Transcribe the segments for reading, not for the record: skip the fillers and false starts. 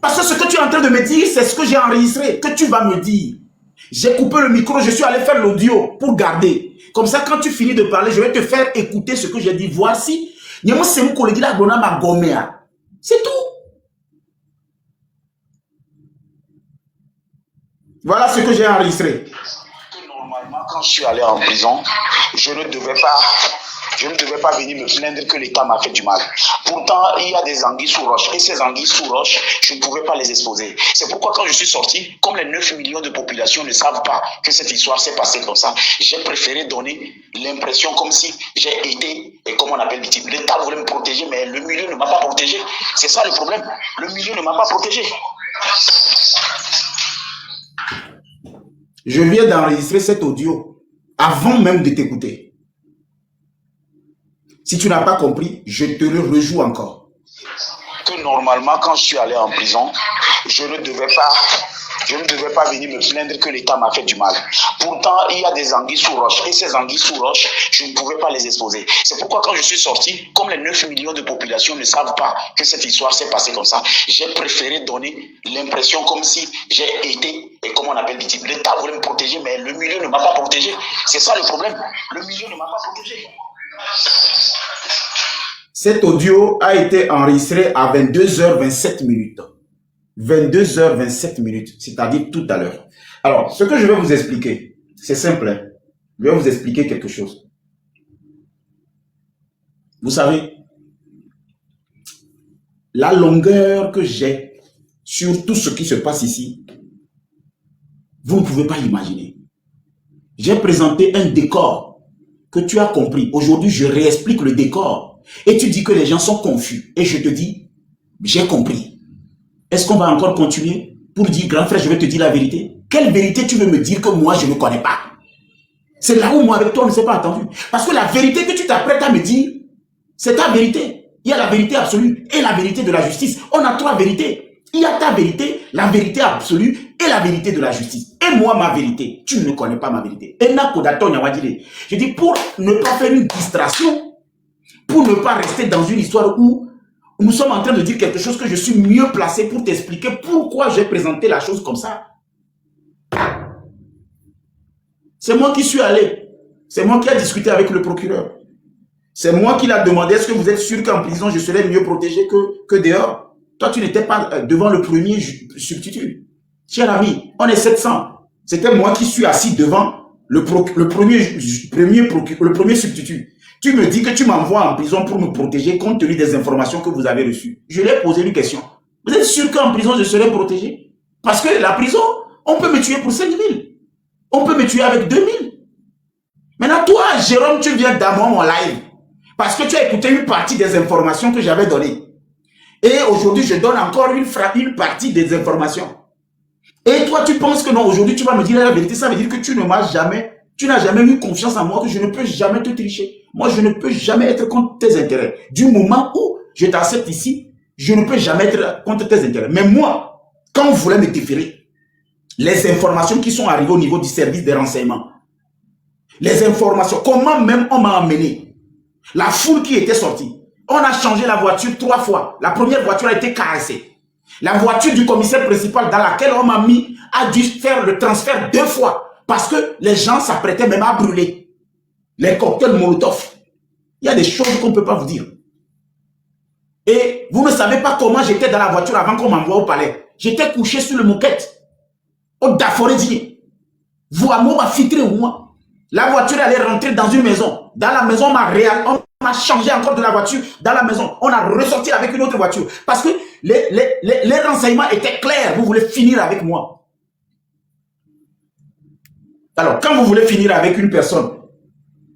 Parce que ce que tu es en train de me dire, c'est ce que j'ai enregistré, que tu vas me dire. J'ai coupé le micro, je suis allé faire l'audio pour garder. Comme ça, quand tu finis de parler, je vais te faire écouter ce que j'ai dit. Voici. C'est tout. Voilà ce que j'ai enregistré. Normalement, quand je suis allé en prison, je ne devais pas venir me plaindre que l'État m'a fait du mal. Pourtant, il y a des anguilles sous roche. Et ces anguilles sous roche, je ne pouvais pas les exposer. C'est pourquoi quand je suis sorti, comme les 9 millions de population ne savent pas que cette histoire s'est passée comme ça, j'ai préféré donner l'impression comme si j'ai été, et comme on appelle victime. L'État voulait me protéger, mais le milieu ne m'a pas protégé. C'est ça le problème. Le milieu ne m'a pas protégé. Je viens d'enregistrer cet audio avant même de t'écouter. Si tu n'as pas compris, je te le rejoue encore. Que normalement, quand je suis allé en prison, je ne devais pas venir me plaindre que l'État m'a fait du mal. Pourtant, il y a des anguilles sous roche. Et ces anguilles sous roche, je ne pouvais pas les exposer. C'est pourquoi quand je suis sorti, comme les 9 millions de population ne savent pas que cette histoire s'est passée comme ça, j'ai préféré donner l'impression comme si j'ai été, et comme on appelle victime. L'État voulait me protéger, mais le milieu ne m'a pas protégé. C'est ça le problème. Le milieu ne m'a pas protégé. Cet audio a été enregistré à 22h27 minutes. 22h27 minutes, c'est-à-dire tout à l'heure. Alors, ce que je vais vous expliquer, c'est simple. Hein? Je vais vous expliquer quelque chose. Vous savez, la longueur que j'ai sur tout ce qui se passe ici, vous ne pouvez pas imaginer. J'ai présenté un décor que tu as compris. Aujourd'hui, je réexplique le décor. Et tu dis que les gens sont confus. Et je te dis, j'ai compris. Est-ce qu'on va encore continuer pour dire, grand frère, je vais te dire la vérité? Quelle vérité tu veux me dire que moi, je ne connais pas? C'est là où moi, avec toi, on ne s'est pas entendu. Parce que la vérité que tu t'apprêtes à me dire, c'est ta vérité. Il y a la vérité absolue et la vérité de la justice. On a 3 vérités. Il y a ta vérité, la vérité absolue et la vérité de la justice. Et moi, ma vérité, tu ne connais pas ma vérité. Je dis, pour ne pas faire une distraction, pour ne pas rester dans une histoire où nous sommes en train de dire quelque chose que je suis mieux placé pour t'expliquer pourquoi j'ai présenté la chose comme ça. C'est moi qui suis allé. C'est moi qui ai discuté avec le procureur. C'est moi qui l'a demandé, est-ce que vous êtes sûr qu'en prison, je serais mieux protégé que dehors? Toi, tu n'étais pas devant le premier substitut. Cher ami, on est 700. C'était moi qui suis assis devant le premier substitut. Tu me dis que tu m'envoies en prison pour me protéger compte tenu des informations que vous avez reçues. Je lui ai posé une question. Vous êtes sûr qu'en prison, je serai protégé? Parce que la prison, on peut me tuer pour 5 000. On peut me tuer avec 2 000. Maintenant, toi, Jérôme, tu viens d'avoir mon live. Parce que tu as écouté une partie des informations que j'avais données. Et aujourd'hui, je donne encore une partie des informations. Et toi, tu penses que non, aujourd'hui, tu vas me dire la vérité. Ça veut dire que tu n'as jamais eu confiance en moi, que je ne peux jamais te tricher. Moi, je ne peux jamais être contre tes intérêts. Du moment où je t'accepte ici, je ne peux jamais être contre tes intérêts. Mais moi, quand on voulait me déférer, les informations qui sont arrivées au niveau du service des renseignements, les informations, comment même on m'a emmené, la foule qui était sortie, on a changé la voiture 3 fois. La première voiture a été caressée. La voiture du commissaire principal dans laquelle on m'a mis a dû faire le transfert 2 fois. Parce que les gens s'apprêtaient même à brûler. Les cocktails Molotov. Il y a des choses qu'on ne peut pas vous dire. Et vous ne savez pas comment j'étais dans la voiture avant qu'on m'envoie au palais. J'étais couché sur le moquette. Au Daforedi. Vous, à moi, m'a filtré au moins. La voiture allait rentrer dans une maison. Dans la maison, on m'a changé encore de la voiture. Dans la maison, on a ressorti avec une autre voiture. Parce que les renseignements étaient clairs. Vous voulez finir avec moi. Alors, quand vous voulez finir avec une personne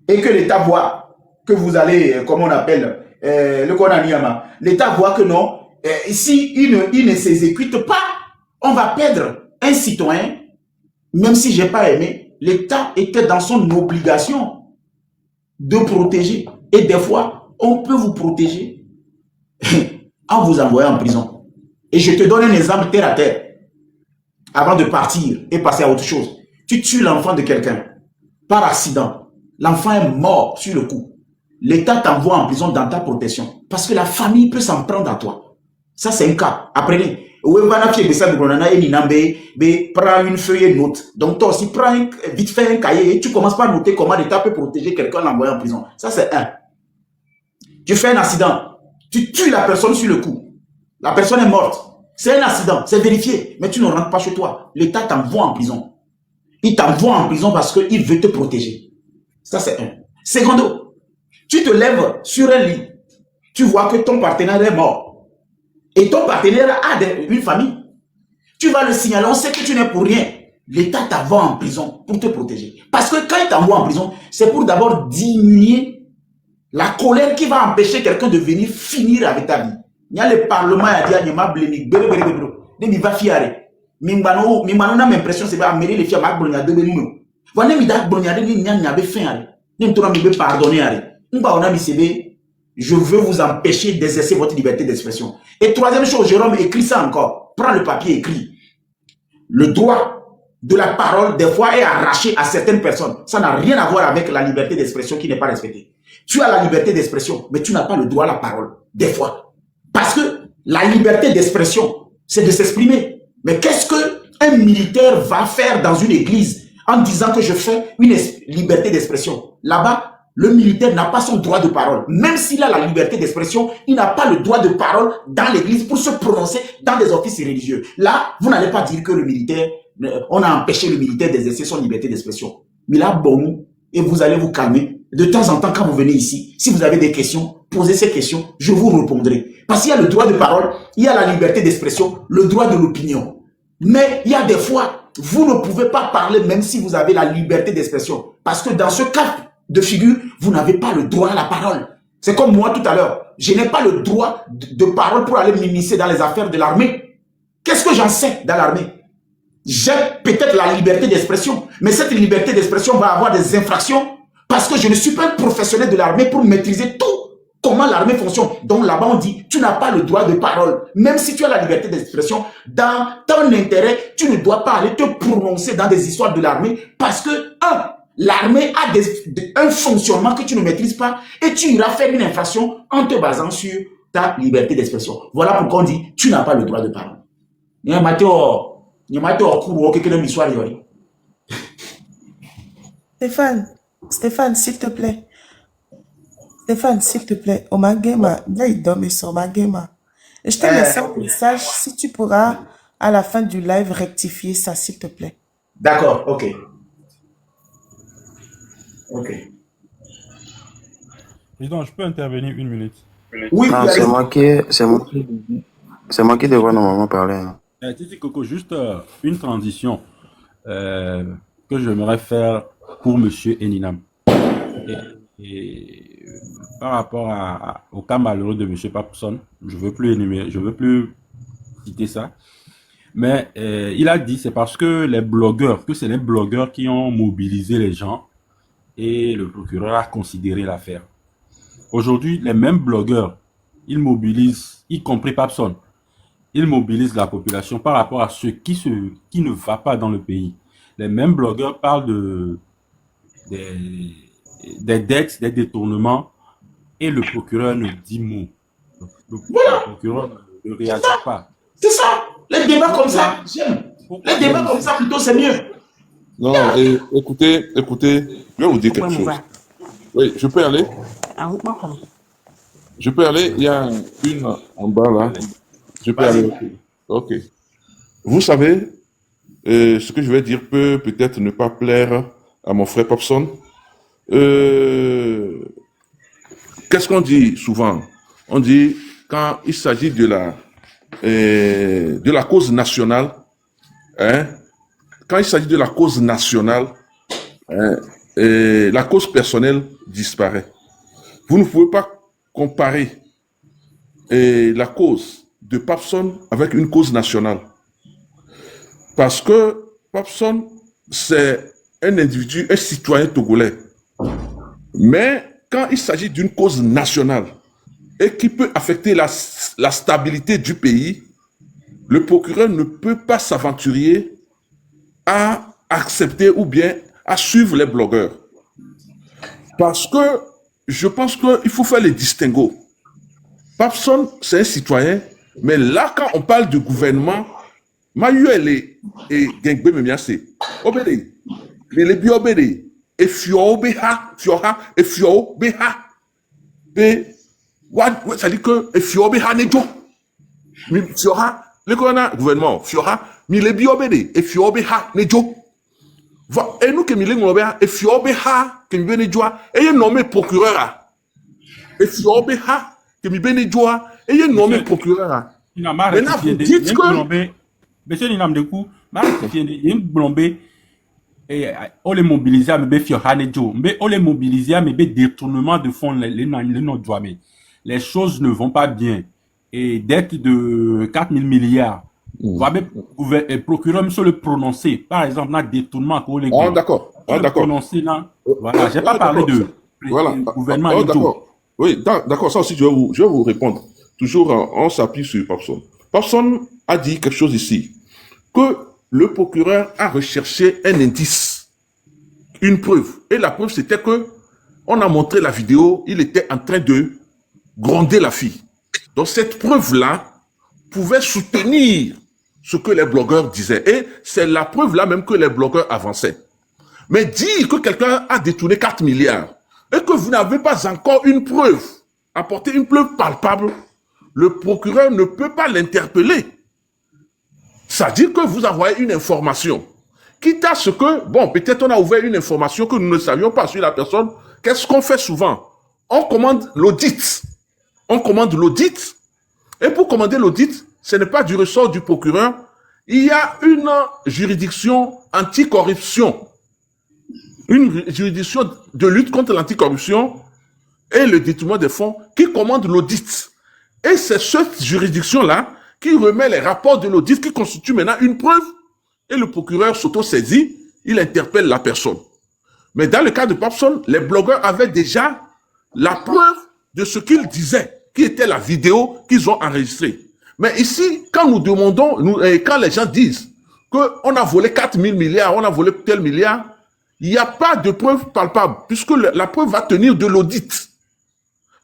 et que l'État voit que vous allez, comme on appelle, le Konaniyama, l'État voit que non, si il ne s'exécute pas, on va perdre un citoyen, même si je n'ai pas aimé, l'État était dans son obligation de protéger. Et des fois, on peut vous protéger en vous envoyant en prison. Et je te donne un exemple terre à terre, avant de partir et passer à autre chose. Tu tues l'enfant de quelqu'un par accident. L'enfant est mort sur le coup. L'État t'envoie en prison dans ta protection. Parce que la famille peut s'en prendre à toi. Ça, c'est un cas. Apprenez. Prends une feuille et note. Donc toi aussi, vite fait un cahier et tu commences par noter comment l'État peut protéger quelqu'un l'envoyer en prison. Ça, c'est un. Tu fais un accident. Tu tues la personne sur le coup. La personne est morte. C'est un accident, c'est vérifié. Mais tu ne rentres pas chez toi. L'État t'envoie en prison. Il t'envoie en prison parce qu'il veut te protéger. Ça, c'est un. Secondo, tu te lèves sur un lit. Tu vois que ton partenaire est mort. Et ton partenaire a une famille. Tu vas le signaler, on sait que tu n'es pour rien. L'État t'envoie en prison pour te protéger. Parce que quand il t'envoie en prison, c'est pour d'abord diminuer la colère qui va empêcher quelqu'un de venir finir avec ta vie. Il y a le Parlement, il y a des il va fier. Mimbano n'a l'impression c'est pas amener les filles à Magbonia de Benou. Voilà, il a pardonné. Je veux vous empêcher d'exercer votre liberté d'expression. Et troisième chose, Jérôme écrit ça encore. Prends le papier, écrit. Le droit de la parole, des fois, est arraché à certaines personnes. Ça n'a rien à voir avec la liberté d'expression qui n'est pas respectée. Tu as la liberté d'expression, mais tu n'as pas le droit à la parole. Des fois. Parce que la liberté d'expression, c'est de s'exprimer. Mais qu'est-ce qu'un militaire va faire dans une église en disant que je fais une liberté d'expression? Là-bas, le militaire n'a pas son droit de parole. Même s'il a la liberté d'expression, il n'a pas le droit de parole dans l'église pour se prononcer dans des offices religieux. Là, vous n'allez pas dire que le militaire, on a empêché le militaire d'exercer son liberté d'expression. Mais là, bon, et vous allez vous calmer. De temps en temps, quand vous venez ici, si vous avez des questions, posez ces questions, je vous répondrai. Parce qu'il y a le droit de parole, il y a la liberté d'expression, le droit de l'opinion. Mais il y a des fois, vous ne pouvez pas parler même si vous avez la liberté d'expression. Parce que dans ce cas de figure, vous n'avez pas le droit à la parole. C'est comme moi tout à l'heure. Je n'ai pas le droit de parole pour aller m'immiscer dans les affaires de l'armée. Qu'est-ce que j'en sais dans l'armée? J'ai peut-être la liberté d'expression, mais cette liberté d'expression va avoir des infractions parce que je ne suis pas un professionnel de l'armée pour maîtriser tout, comment l'armée fonctionne. Donc là-bas, on dit, tu n'as pas le droit de parole. Même si tu as la liberté d'expression, dans ton intérêt, tu ne dois pas aller te prononcer dans des histoires de l'armée parce que, l'armée a un fonctionnement que tu ne maîtrises pas et tu iras faire une infraction en te basant sur ta liberté d'expression. Voilà pourquoi on dit, tu n'as pas le droit de parole. Stéphane, s'il te plaît. Stéphane, s'il te plaît. Omagema, là, il dorme sur Omagema. Je t'ai laissé un message, si tu pourras, à la fin du live, rectifier ça, s'il te plaît. D'accord, ok. Ok. Président, je peux intervenir une minute? Oui, Non, c'est moi qui devrais normalement parler. Titi Coco, juste une transition que j'aimerais faire pour Monsieur Eninam. Et par rapport au cas malheureux de Monsieur Papson, je veux plus citer ça. Mais il a dit c'est parce que c'est les blogueurs qui ont mobilisé les gens et le procureur a considéré l'affaire. Aujourd'hui, les mêmes blogueurs, ils mobilisent, y compris Papson, ils mobilisent la population par rapport à ce qui ne va pas dans le pays. Les mêmes blogueurs parlent des dettes, des détournements, et le procureur ne dit mot. Le procureur ne réagit pas. C'est ça. Les débats comme ça, j'aime. Les débats comme ça, plutôt, c'est mieux. Non, écoutez, je vais vous dire quelque chose. Oui, je peux aller? Je peux aller? Il y a une en bas là. Je peux aller? Ok. Vous savez, ce que je vais dire peut peut-être ne pas plaire à mon frère Popson. Qu'est-ce qu'on dit souvent? On dit, quand il s'agit de la cause nationale, quand il s'agit de la cause nationale, la cause personnelle disparaît. Vous ne pouvez pas comparer la cause de Papson avec une cause nationale. Parce que Papson, c'est un individu, un citoyen togolais. Mais quand il s'agit d'une cause nationale et qui peut affecter la stabilité du pays, le procureur ne peut pas s'aventurer à accepter ou bien à suivre les blogueurs. Parce que je pense qu'il faut faire les distinguos. Papson, c'est un citoyen Mais là, quand on parle du gouvernement, Mayuel et Gengbe Memiase, Obede, les biobede, et Fiobeha, Fioha, et Fiobeha, et ça dit que Fiobeha Nejo, Fioha, le gouvernement, Fioha, mais les biobede, et Fiobeha Nejo. Et nous, que nous l'avons et Fiobeha, que nous avons et il est nommé procureur. Et Fiobeha, que nous avons et il est nommé procureur. Maintenant, vous dites que. Monsieur Ninam de coup, il y a une blombe et on les mobilise à me faire Hanejo, mais on les mobilise à me détournement de fonds les non mais les choses ne vont pas bien et dette de 4 000 milliards. Le procureur me le prononcer, par exemple, dans détournement pour les gars. D'accord. Prononcer là. Voilà, j'ai pas parlé de gouvernement. D'accord. Oui, d'accord, ça aussi, je vais vous répondre. Toujours, on s'appuie sur Papson. Papson a dit quelque chose ici. Que le procureur a recherché un indice, une preuve. Et la preuve, c'était que on a montré la vidéo, il était en train de gronder la fille. Donc cette preuve-là pouvait soutenir ce que les blogueurs disaient. Et c'est la preuve-là même que les blogueurs avançaient. Mais dire que quelqu'un a détourné 4 milliards et que vous n'avez pas encore une preuve, apporter une preuve palpable, le procureur ne peut pas l'interpeller. Ça dit que vous envoyez une information. Quitte à ce que, bon, peut-être on a ouvert une information que nous ne savions pas sur la personne. Qu'est-ce qu'on fait souvent? On commande l'audit. On commande l'audit. Et pour commander l'audit, ce n'est pas du ressort du procureur. Il y a une juridiction anticorruption. Une juridiction de lutte contre l'anticorruption et le détournement des fonds qui commande l'audit. Et c'est cette juridiction-là qui remet les rapports de l'audit qui constitue maintenant une preuve et le procureur s'auto-saisit, il interpelle la personne. Mais dans le cas de Papson, les blogueurs avaient déjà la preuve de ce qu'ils disaient, qui était la vidéo qu'ils ont enregistrée. Mais ici, quand nous demandons, quand les gens disent qu'on a volé 4 000 milliards, on a volé tel milliard, il n'y a pas de preuve palpable, puisque la preuve va tenir de l'audit.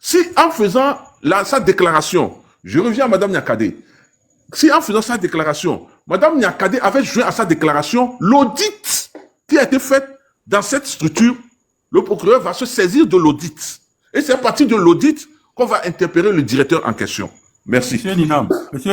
Si en faisant sa déclaration, je reviens à Mme Niakade, si en faisant sa déclaration, Mme Niakade avait joint à sa déclaration l'audit qui a été fait dans cette structure, le procureur va se saisir de l'audit. Et c'est à partir de l'audit qu'on va interpeller le directeur en question. Merci. Monsieur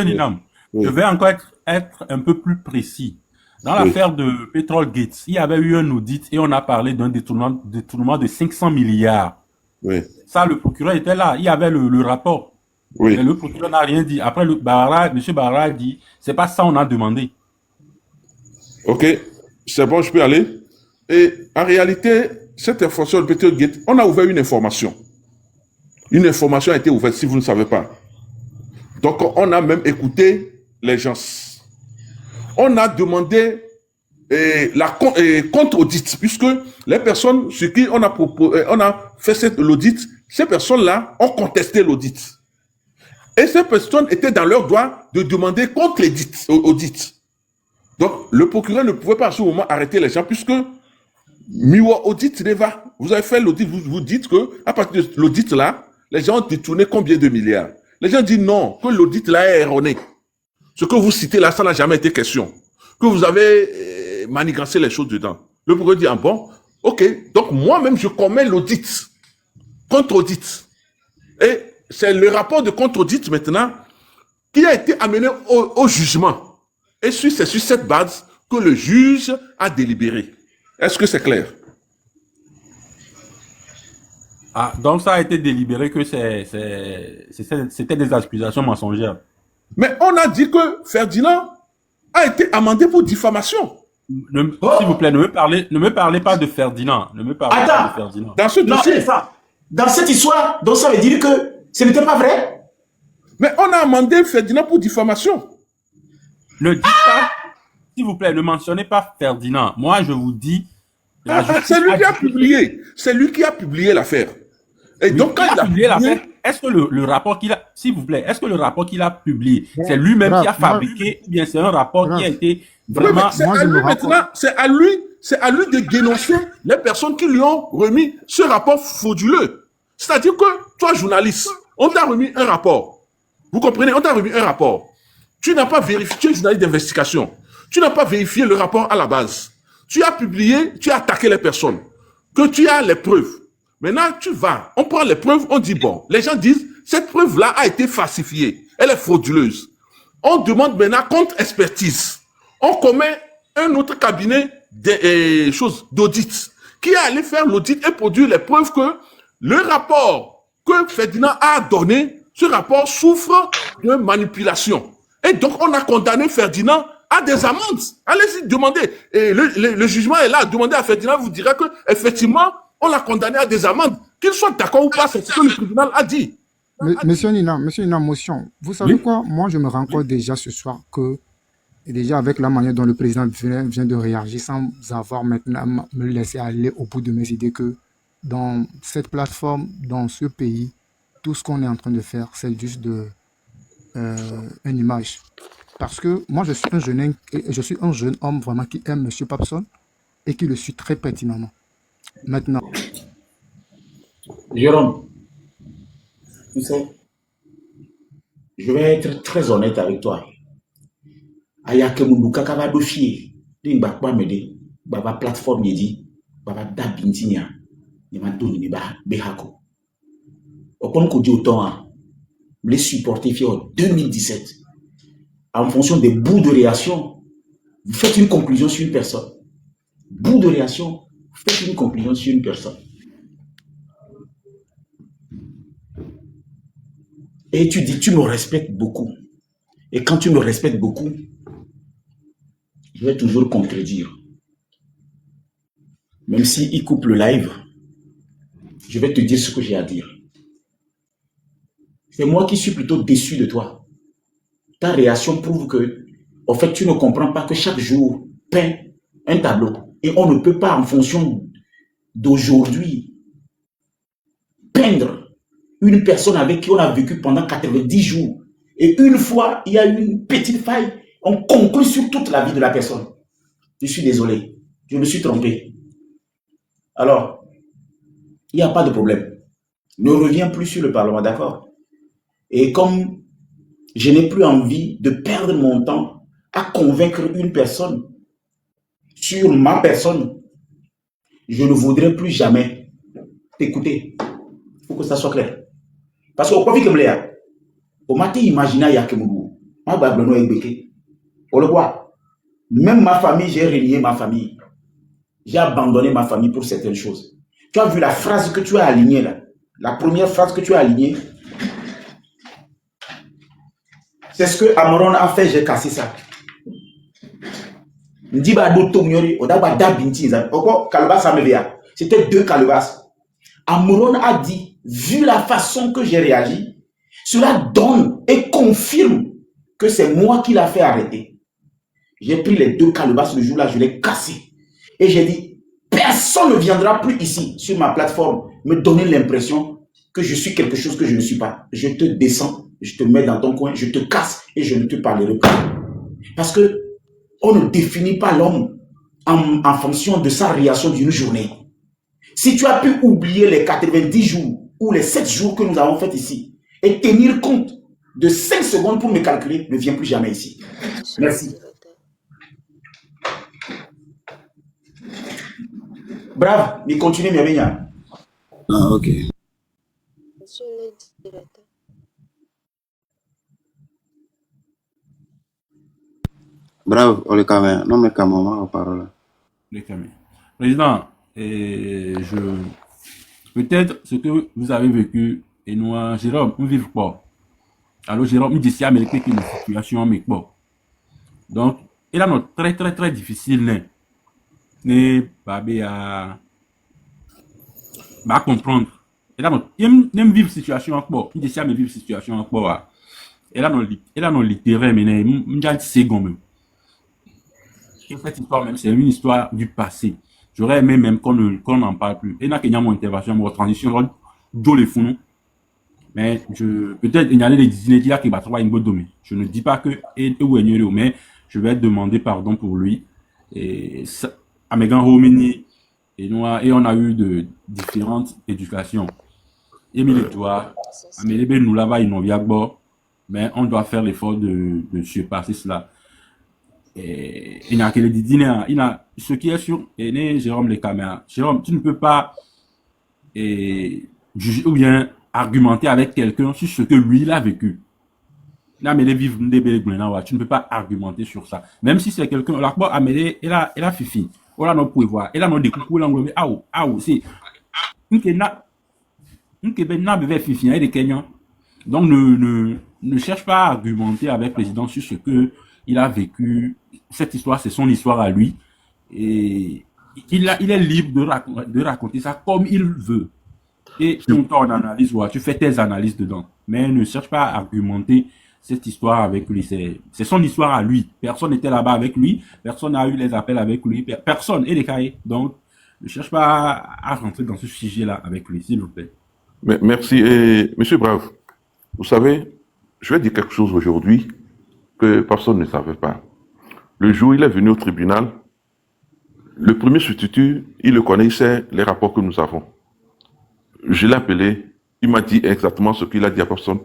Ninam, oui. Je vais encore être un peu plus précis. Dans l'affaire de Petrol Gates, il y avait eu un audit et on a parlé d'un détournement de 500 milliards. Oui. Ça, le procureur était là. Il y avait le rapport. Oui. Mais le procureur n'a rien dit. Après, M. Barra a dit, c'est pas ça on a demandé. Ok, c'est bon, je peux aller. Et en réalité, cette information de Petrol Gates, on a ouvert une information. Une information a été ouverte, si vous ne savez pas. Donc, on a même écouté les gens. On a demandé la contre-audit, puisque les personnes sur qui on a fait l'audit, ces personnes-là ont contesté l'audit. Et ces personnes étaient dans leur droit de demander contre-audit. Donc, le procureur ne pouvait pas à ce moment arrêter les gens, puisque Miwa audit Neva, vous avez fait l'audit, vous dites que à partir de l'audit-là, les gens ont détourné combien de milliards? Les gens disent non, que l'audit-là est erroné. Ce que vous citez là, ça n'a jamais été question. Que vous avez manigancé les choses dedans. Le procureur dit, ah bon, ok, donc moi-même, je commets l'audit, contre-audit. Et c'est le rapport de contre-audit maintenant qui a été amené au jugement. Et c'est sur cette base que le juge a délibéré. Est-ce que c'est clair? Ah, donc ça a été délibéré que c'était des accusations mensongères. Mais on a dit que Ferdinand a été amendé pour diffamation. S'il vous plaît, ne me parlez pas de Ferdinand. Ne me parlez pas de Ferdinand. Dans ce dossier. Dans cette histoire, donc ça veut dire que ce n'était pas vrai? Mais on a amendé Ferdinand pour diffamation. Ne dites pas, s'il vous plaît, ne mentionnez pas Ferdinand. Moi, je vous dis... c'est lui qui a publié. C'est lui qui a publié l'affaire. Et oui, donc, quand il a publié l'affaire, est-ce que le rapport qu'il a... S'il vous plaît, est-ce que le rapport qu'il a publié, c'est lui-même qui a fabriqué, ou bien c'est un rapport qui a été vraiment... C'est à lui maintenant, c'est à lui de dénoncer les personnes qui lui ont remis ce rapport frauduleux. C'est-à-dire que, toi, journaliste, on t'a remis un rapport. Vous comprenez? On t'a remis un rapport. Tu n'as pas vérifié, tu es journaliste d'investigation. Tu n'as pas vérifié le rapport à la base. Tu as publié, tu as attaqué les personnes. Que tu as les preuves. Maintenant, tu vas, on prend les preuves, on dit bon. Les gens disent, cette preuve-là a été falsifiée. Elle est frauduleuse. On demande maintenant contre-expertise. On commet un autre cabinet d'audit qui est allé faire l'audit et produire les preuves que le rapport que Ferdinand a donné, ce rapport souffre de manipulation. Et donc, on a condamné Ferdinand à des amendes. Allez-y, demandez. Et le jugement est là. Demandez à Ferdinand, vous direz que effectivement, on l'a condamné à des amendes. Qu'il soit d'accord ou pas, c'est ce que le tribunal a dit. Monsieur Nina, motion. Vous savez quoi? Moi, je me rends compte déjà ce soir que, et déjà avec la manière dont le président vient de réagir, sans avoir maintenant me laisser aller au bout de mes idées, que dans cette plateforme, dans ce pays, tout ce qu'on est en train de faire, c'est juste une image. Parce que moi, je suis un jeune homme vraiment qui aime M. Papson et qui le suit très pertinemment. Maintenant. Jérôme, tu sais, je vais être très honnête avec toi. Ayake munduka kava dofier, ding bakwa mede, baba plateforme yedi, baba da bintinia, ni ma doni ni ba behako. Okon ko di autant, les supporter en 2017. En fonction des bouts de réaction, vous faites une conclusion sur une personne. Bout de réaction, vous faites une conclusion sur une personne. Et tu dis, tu me respectes beaucoup. Et quand tu me respectes beaucoup, je vais toujours contredire. Même s'il coupe le live, je vais te dire ce que j'ai à dire. C'est moi qui suis plutôt déçu de toi. Ta réaction prouve que, en fait, tu ne comprends pas que chaque jour peint un tableau. Et on ne peut pas, en fonction d'aujourd'hui, peindre une personne avec qui on a vécu pendant 90 jours. Et une fois, il y a une petite faille, on conclut sur toute la vie de la personne. Je suis désolé, je me suis trompé. Alors, il n'y a pas de problème. Ne reviens plus sur le Parlement, d'accord? Et comme je n'ai plus envie de perdre mon temps à convaincre une personne sur ma personne, je ne voudrais plus jamais t'écouter. Il faut que ça soit clair. Parce qu'au profit comme Léa, au matin, imagine il y a que mon on le voit. Même ma famille, j'ai renié ma famille. J'ai abandonné ma famille pour certaines choses. Tu as vu la phrase que tu as alignée là? La première phrase que tu as alignée, c'est ce que Amron a fait, j'ai cassé ça. C'était 2 calebasses. Amron a dit, vu la façon que j'ai réagi, cela donne et confirme que c'est moi qui l'a fait arrêter. J'ai pris les 2 calebasses le jour-là, je l'ai cassé. Et j'ai dit, personne ne viendra plus ici, sur ma plateforme, me donner l'impression que je suis quelque chose que je ne suis pas. Je te descends, je te mets dans ton coin, je te casse et je ne te parlerai pas. Parce que on ne définit pas l'homme en fonction de sa réaction d'une journée. Si tu as pu oublier les 90 jours ou les 7 jours que nous avons fait ici et tenir compte de 5 secondes pour me calculer, ne viens plus jamais ici. Merci. Bravo, mais continue, mes amis. Ah, ok. Monsieur le directeur. Bravo, on le caméra. Non, mais caméra, parole. Les caméras. Président, peut-être ce que vous avez vécu, et nous, Jérôme, nous vivons pas. Alors, Jérôme, nous disons à Amérique une situation, mais pas. Donc, il a notre très, très, très difficile, ne babé à comprendre. Et là, il aime vivre situation encore. Il décide de vivre situation encore. Et là, non littéraire, mais il y a un second même. Cette histoire même, c'est une histoire du passé. J'aurais aimé même qu'on n'en parle plus. Et là, qu'il y a mon intervention, mon transition, d'où les fous, mais peut-être il y a des dîners qui va trouver une bonne domaine. Je ne dis pas que mais je vais demander pardon pour lui. Et ça, à mes grands homini, et on a eu de différentes éducations. Émile toi, Amélie nous là-bas, ils n'ont pas Mais on doit faire l'effort de surpasser cela. Et il n'y a que les dîners, il a ce qui est sûr, et né Jérôme les caméras. Jérôme, tu ne peux pas juger ou bien argumenter avec quelqu'un sur ce que lui il a vécu. Là, mais les vivres des belles grenades, tu ne peux pas argumenter sur ça. Même si c'est quelqu'un, là, bon, Amélie, elle a fifi. On a notre pouvoir. Elle a notre découpe, elle a notre, c'est, une Québécois bébé fifi, il y a des Kenyans. Donc, ne cherche pas à argumenter avec le président sur ce que il a vécu. Cette histoire, c'est son histoire à lui. Et il est libre de raconter ça comme il veut. Et ton analyse, tu fais tes analyses dedans. Mais ne cherche pas à argumenter cette histoire avec lui. C'est son histoire à lui. Personne n'était là-bas avec lui. Personne n'a eu les appels avec lui. Personne. Et les cahiers. Donc, ne cherche pas à rentrer dans ce sujet-là avec lui, s'il vous plaît. Merci. Et, Monsieur Brave, vous savez, je vais dire quelque chose aujourd'hui que personne ne savait pas. Le jour où il est venu au tribunal, le premier substitut, il le connaît, il sait les rapports que nous avons. Je l'ai appelé, il m'a dit exactement ce qu'il a dit à personne.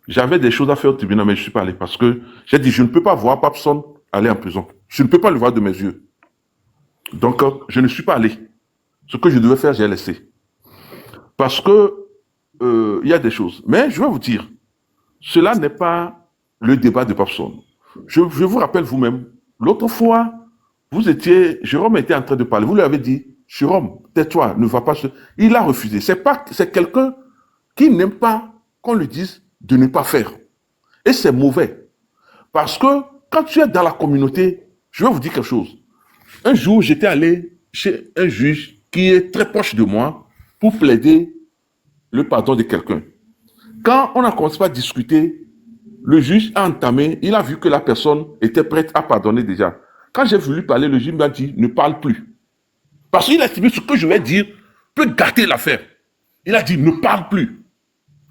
J'avais des choses à faire au tribunal, mais je ne suis pas allé parce que j'ai dit, je ne peux pas voir Papson aller en prison. Je ne peux pas le voir de mes yeux. Donc, je ne suis pas allé. Ce que je devais faire, j'ai laissé. Parce que il y a des choses. Mais je vais vous dire, cela n'est pas le débat de Papson. Je vous rappelle vous-même, l'autre fois, Jérôme était en train de parler. Vous lui avez dit, Jérôme, tais-toi, ne va pas se... Il a refusé. C'est quelqu'un qui n'aime pas qu'on lui dise de ne pas faire. Et c'est mauvais. Parce que quand tu es dans la communauté, je vais vous dire quelque chose. Un jour, j'étais allé chez un juge qui est très proche de moi pour plaider le pardon de quelqu'un. Quand on a commencé à discuter, le juge a entamé, il a vu que la personne était prête à pardonner déjà. Quand j'ai voulu parler, le juge m'a dit, ne parle plus. Parce qu'il a estimé ce que je vais dire peut gâter l'affaire. Il a dit, ne parle plus.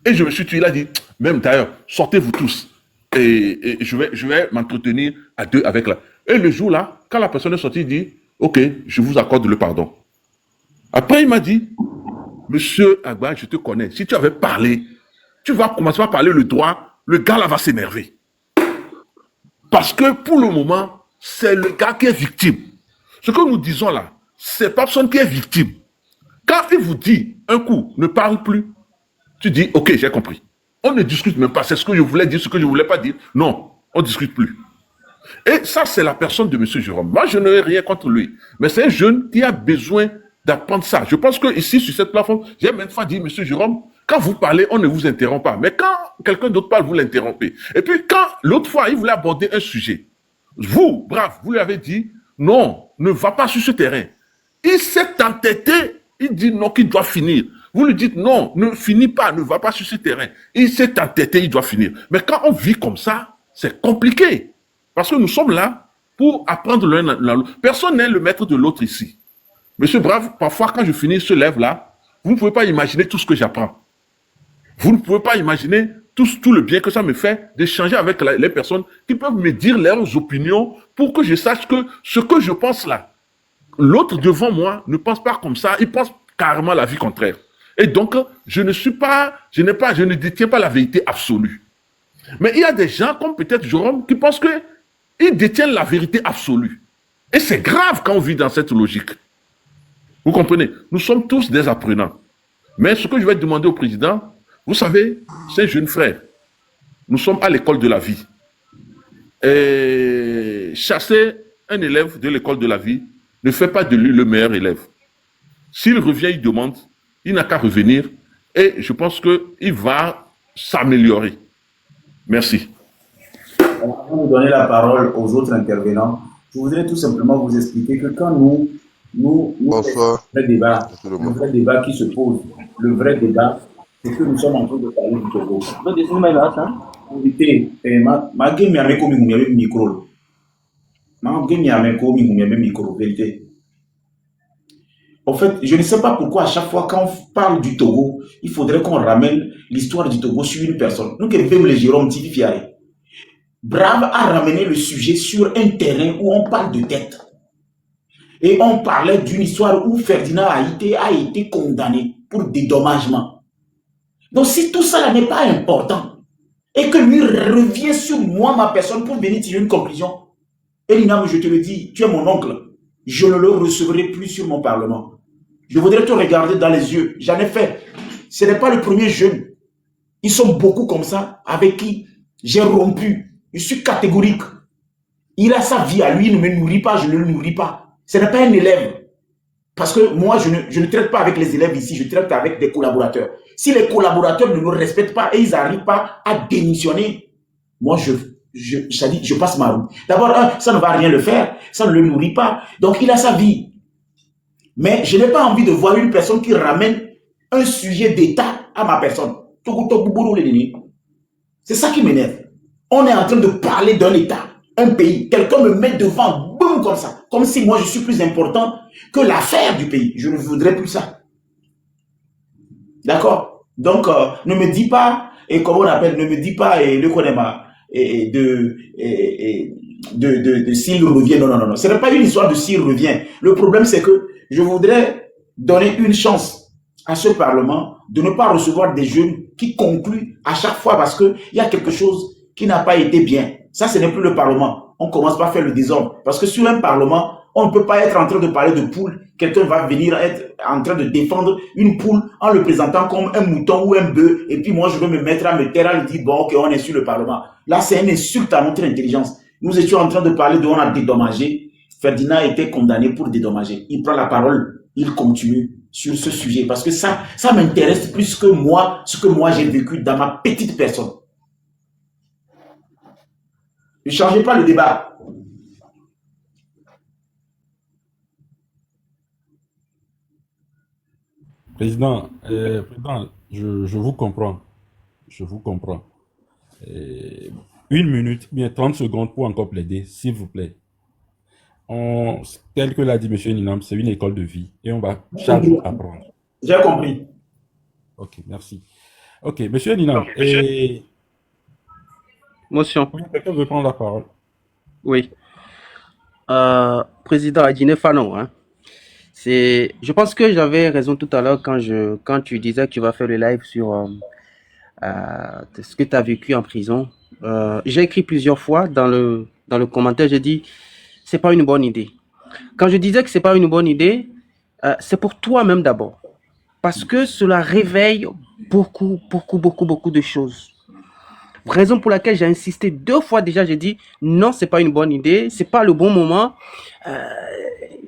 Et je me suis tué, il a dit, même d'ailleurs, sortez-vous tous. Et je vais m'entretenir à deux avec la... Et le jour-là, quand la personne est sortie, il dit, ok, je vous accorde le pardon. Après, il m'a dit, Monsieur Agba, je te connais. Si tu avais parlé, tu vas commencer à parler le droit, le gars là va s'énerver. Parce que pour le moment, c'est le gars qui est victime. Ce que nous disons là, c'est pas personne qui est victime. Quand il vous dit un coup, ne parle plus, tu dis, ok, j'ai compris. On ne discute même pas, c'est ce que je voulais dire, ce que je ne voulais pas dire. Non, on ne discute plus. Et ça, c'est la personne de M. Jérôme. Moi, je n'ai rien contre lui. Mais c'est un jeune qui a besoin d'apprendre ça. Je pense que ici, sur cette plateforme, j'ai même fois dit, M. Jérôme, quand vous parlez, on ne vous interrompt pas. Mais quand quelqu'un d'autre parle, vous l'interrompez. Et puis, quand l'autre fois, il voulait aborder un sujet, vous, brave, vous lui avez dit, non, ne va pas sur ce terrain. Il s'est entêté, il dit non, qu'il doit finir. Vous lui dites non, ne finis pas, ne va pas sur ce terrain. Il s'est entêté, il doit finir. Mais quand on vit comme ça, c'est compliqué. Parce que nous sommes là pour apprendre l'un à l'autre. Personne n'est le maître de l'autre ici. Monsieur Brave, parfois quand je finis ce live là, vous ne pouvez pas imaginer tout ce que j'apprends. Vous ne pouvez pas imaginer tout le bien que ça me fait d'échanger avec les personnes qui peuvent me dire leurs opinions pour que je sache que ce que je pense là, l'autre devant moi ne pense pas comme ça, il pense carrément la vie contraire. Et donc, je ne détiens pas la vérité absolue. Mais il y a des gens comme peut-être Jérôme qui pensent qu'ils détiennent la vérité absolue. Et c'est grave quand on vit dans cette logique. Vous comprenez? Nous sommes tous des apprenants. Mais ce que je vais demander au président, vous savez, c'est un jeune frère. Nous sommes à l'école de la vie. Et chasser un élève de l'école de la vie ne fait pas de lui le meilleur élève. S'il revient, il demande, il n'a qu'à revenir et je pense qu'il va s'améliorer. Merci. Avant de donner la parole aux autres intervenants, je voudrais tout simplement vous expliquer que quand nous le vrai débat qui se pose, le vrai débat, c'est que nous sommes en train de parler du Togo. En fait, je ne sais pas pourquoi à chaque fois quand on parle du Togo, il faudrait qu'on ramène l'histoire du Togo sur une personne. Nous qui vivons les Jérôme Tififiare. Brave a ramené le sujet sur un terrain où on parle de tête. Et on parlait d'une histoire où Ferdinand a été condamné pour dédommagement. Donc si tout ça n'est pas important, et que lui revient sur moi, ma personne, pour venir tirer une conclusion. Elinam, je te le dis, tu es mon oncle. Je ne le recevrai plus sur mon parlement. Je voudrais te regarder dans les yeux. J'en ai fait. Ce n'est pas le premier jeune. Ils sont beaucoup comme ça, avec qui j'ai rompu. Je suis catégorique. Il a sa vie à lui, il ne me nourrit pas, je ne le nourris pas. Ce n'est pas un élève. Parce que moi, je ne traite pas avec les élèves ici, je traite avec des collaborateurs. Si les collaborateurs ne nous respectent pas et ils n'arrivent pas à démissionner, moi, je passe ma route. D'abord, ça ne va rien le faire, ça ne le nourrit pas. Donc, il a sa vie. Mais je n'ai pas envie de voir une personne qui ramène un sujet d'État à ma personne. C'est ça qui m'énerve. On est en train de parler d'un État, un pays. Quelqu'un me met devant, boum, comme ça. Comme si moi, je suis plus important que l'affaire du pays. Je ne voudrais plus ça. D'accord? Donc, ne me dis pas, et comment on appelle, ne me dis pas, et le connaît de s'il revient. Non, non, non, non. Ce n'est pas une histoire de s'il revient. Le problème, c'est que je voudrais donner une chance à ce Parlement de ne pas recevoir des jeunes qui concluent à chaque fois parce qu'il y a quelque chose qui n'a pas été bien. Ça, ce n'est plus le Parlement. On commence pas à faire le désordre. Parce que sur un Parlement, on ne peut pas être en train de parler de poule. Quelqu'un va venir être en train de défendre une poule en le présentant comme un mouton ou un bœuf. Et puis moi, je vais me mettre à me taire à lui dire, bon, ok, on est sur le Parlement. Là, c'est une insulte à notre intelligence. Nous étions en train de parler de on a dédommagé. Ferdinand a été condamné pour dédommager. Il prend la parole, il continue sur ce sujet. Parce que ça m'intéresse plus que moi, ce que moi j'ai vécu dans ma petite personne. Ne changez pas le débat. Président, je vous comprends. Je vous comprends. Une minute, bien 30 secondes pour encore plaider, s'il vous plaît. Tel que l'a dit M. Ninam, c'est une école de vie et on va chaque jour apprendre. J'ai compris. Ok, merci. Ok, M. Ninam, et... Motion. Oui, quelqu'un veut prendre la parole. Oui. Président Adine Fanon, hein. Je pense que j'avais raison tout à l'heure quand tu disais que tu vas faire le live sur ce que tu as vécu en prison. J'ai écrit plusieurs fois dans le commentaire, j'ai dit c'est pas une bonne idée. Quand je disais que c'est pas une bonne idée, c'est pour toi-même d'abord. Parce que cela réveille beaucoup de choses. Raison pour laquelle j'ai insisté 2 fois déjà, j'ai dit non, c'est pas une bonne idée, c'est pas le bon moment.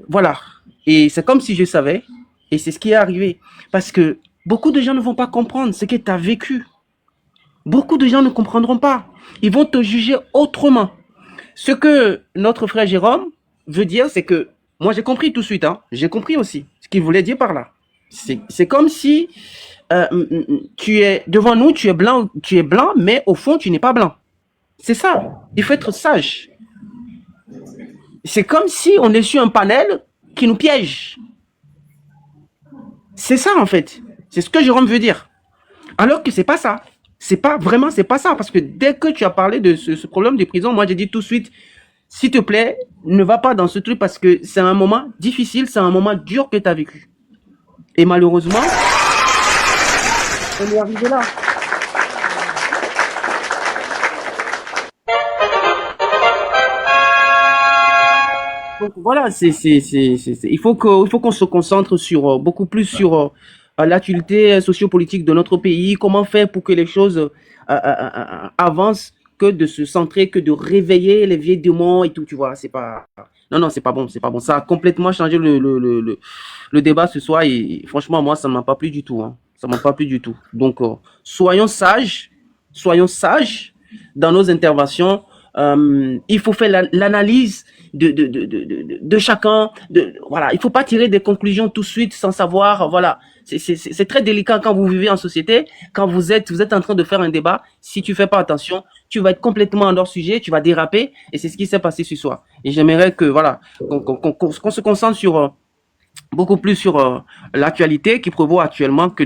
Voilà. Et c'est comme si je savais, et c'est ce qui est arrivé. Parce que beaucoup de gens ne vont pas comprendre ce que tu as vécu. Beaucoup de gens ne comprendront pas. Ils vont te juger autrement. Ce que notre frère Jérôme veut dire, c'est que, moi j'ai compris tout de suite, hein, j'ai compris aussi ce qu'il voulait dire par là. C'est comme si tu es devant nous, tu es blanc, mais au fond tu n'es pas blanc. C'est ça. Il faut être sage. C'est comme si on est sur un panel qui nous piège. C'est ça en fait. C'est ce que Jérôme veut dire. Alors que c'est pas ça. C'est pas ça. Parce que dès que tu as parlé de ce problème de prison, moi j'ai dit tout de suite, s'il te plaît, ne va pas dans ce truc parce que c'est un moment difficile, c'est un moment dur que tu as vécu. Et malheureusement, on est arrivé là. Donc voilà, il faut qu'on se concentre sur beaucoup plus sur l'actualité sociopolitique de notre pays, comment faire pour que les choses avancent, que de se centrer, que de réveiller les vieux démons et tout, tu vois, c'est pas... Non, c'est pas bon. Ça a complètement changé le débat ce soir et franchement, moi, ça ne m'a pas plu du tout. Hein. Ça m'a pas plu du tout. Donc, soyons sages dans nos interventions. Il faut faire l'analyse de chacun. Voilà, il faut pas tirer des conclusions tout de suite sans savoir. Voilà, c'est très délicat quand vous vivez en société, quand vous êtes en train de faire un débat. Si tu fais pas attention, tu vas être complètement en hors sujet, tu vas déraper, et c'est ce qui s'est passé ce soir. Et j'aimerais que voilà, qu'on se concentre sur beaucoup plus sur l'actualité qui prévaut actuellement que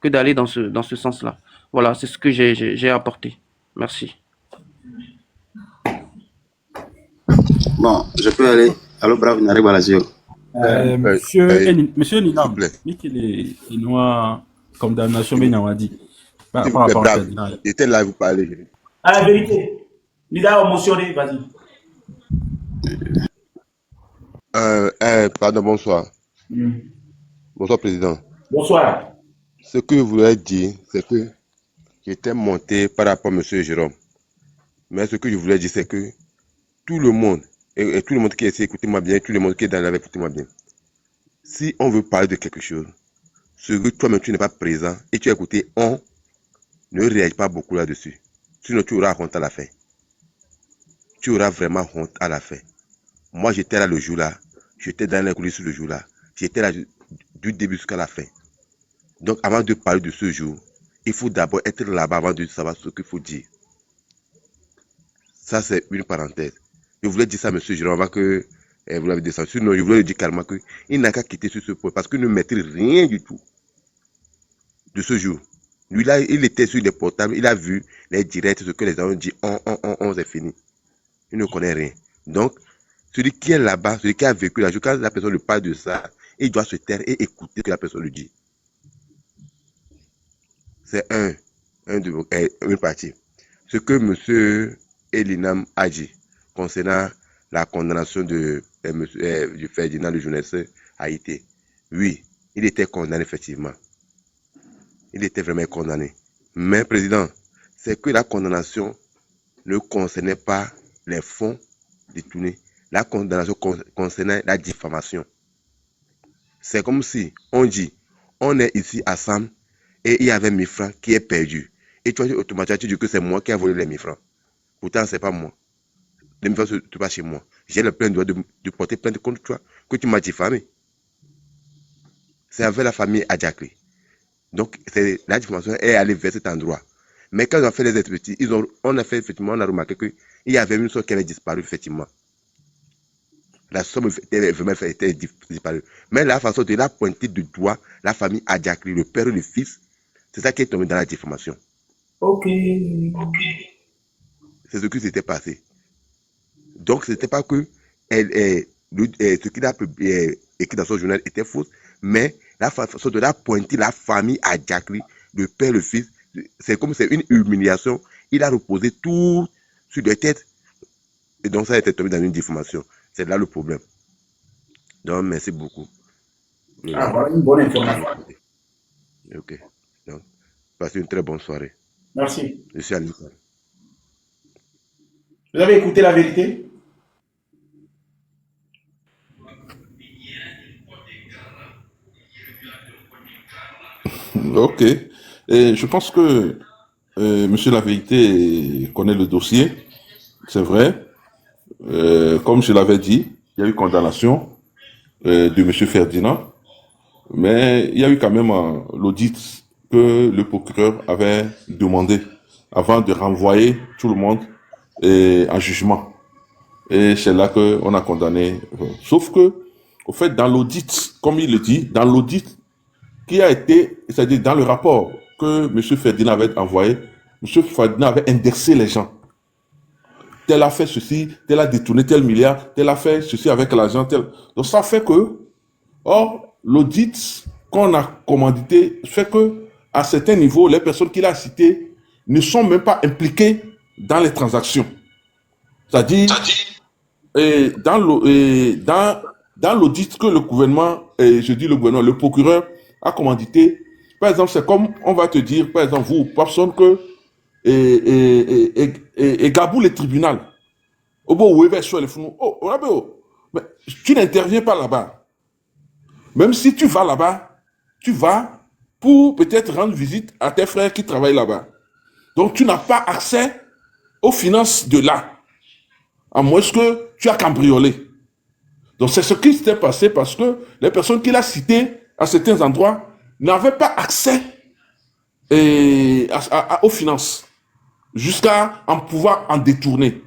d'aller dans ce sens-là. Voilà, c'est ce que j'ai apporté. Merci. Bon, je peux aller. Allô, bravo, n'arrive à la zéro. Monsieur Ninam, il y a condamnation, mais il dit. par S'il vous plaît, rapport à brave. Ferdinand. J'étais là, vous parlez. À la vérité. Lida émotionné, vas-y. Pardon, bonsoir. Mm. Bonsoir, président. Bonsoir. Ce que je voulais dire, c'est que j'étais monté par rapport à M. Jérôme. Mais ce que je voulais dire, c'est que tout le monde, et tout le monde qui essaie d'écouter-moi bien, tout le monde qui est dans la live, écoutez-moi bien. Si on veut parler de quelque chose, ce que toi-même tu n'es pas présent et tu as écouté, on ne réagit pas beaucoup là-dessus. Sinon, tu auras honte à la fin. Tu auras vraiment honte à la fin. Moi, j'étais là le jour-là. J'étais dans les coulisses le jour-là. J'étais là du début jusqu'à la fin. Donc, avant de parler de ce jour, il faut d'abord être là-bas avant de savoir ce qu'il faut dire. Ça, c'est une parenthèse. Je voulais dire ça à M. Jérôme avant que vous l'avez descendu. Sinon, je voulais lui dire carrément qu'il n'a qu'à quitter sur ce point parce qu'il ne maîtrise rien du tout de ce jour. Lui, là, il était sur les portables, il a vu les directs, ce que les gens ont dit, c'est fini. Il ne connaît rien. Donc, celui qui est là-bas, celui qui a vécu là, quand la personne lui parle de ça, il doit se taire et écouter ce que la personne lui dit. C'est une partie. Ce que M. Elinam a dit concernant la condamnation du Ferdinand le journaliste a été. Oui, il était condamné effectivement. Il était vraiment condamné. Mais, président, c'est que la condamnation ne concernait pas les fonds détournés. La condamnation concernait la diffamation. C'est comme si on dit, on est ici à Sam et il y avait 1000 francs qui est perdu. Et tu vois, automatiquement, tu dis que c'est moi qui ai volé les 1000 francs. Pourtant, ce n'est pas moi. Les 1000 francs ne se trouvent pas chez moi. J'ai le plein droit de porter plainte contre toi, que tu m'as diffamé. C'est avec la famille Adjakri. Donc, la diffamation est allée vers cet endroit. Mais quand on a fait les expertises, on a remarqué qu'il y avait une somme qui avait disparu, effectivement. La somme était vraiment disparue. Mais la façon de la pointer du doigt, la famille Adjakri, le père et le fils, c'est ça qui est tombé dans la diffamation. Ok. C'est ce qui s'était passé. Donc, ce n'était pas que ce qu'il a écrit dans son journal était faux, mais la façon de la pointer, la famille Adjakri, le père, le fils, c'est comme c'est une humiliation. Il a reposé tout sur les têtes. Et donc, ça a été tombé dans une diffamation. C'est là le problème. Donc, merci beaucoup. Ah, voilà une bonne information. Ok. Donc, passez une très bonne soirée. Merci. Je suis à l'école. Vous avez écouté la vérité? Ok. Et je pense que Monsieur La Vérité connaît le dossier. C'est vrai. Comme je l'avais dit, il y a eu condamnation de Monsieur Ferdinand. Mais il y a eu quand même l'audit que le procureur avait demandé avant de renvoyer tout le monde en jugement. Et c'est là qu'on a condamné. Sauf que, au fait, dans l'audit, comme il le dit, dans l'audit qui a été, c'est-à-dire dans le rapport que M. Ferdinand avait envoyé, M. Ferdinand avait indexé les gens. Tel a fait ceci, tel a détourné tel milliard, tel a fait ceci avec l'argent, tel. Donc ça fait que, or, l'audit qu'on a commandité fait que, à certains niveaux, les personnes qu'il a citées ne sont même pas impliquées dans les transactions. C'est-à-dire, dans l'audit que le gouvernement, je dis le gouvernement, le procureur a commandité, par exemple, c'est comme on va te dire, par exemple, vous, personne que Gabou le tribunal. Mais tu n'interviens pas là-bas. Même si tu vas là-bas, tu vas pour peut-être rendre visite à tes frères qui travaillent là-bas. Donc tu n'as pas accès aux finances de là. À moins que tu as cambriolé. Donc c'est ce qui s'était passé parce que les personnes qu'il a citées à certains endroits n'avaient pas accès aux finances jusqu'à en pouvoir en détourner.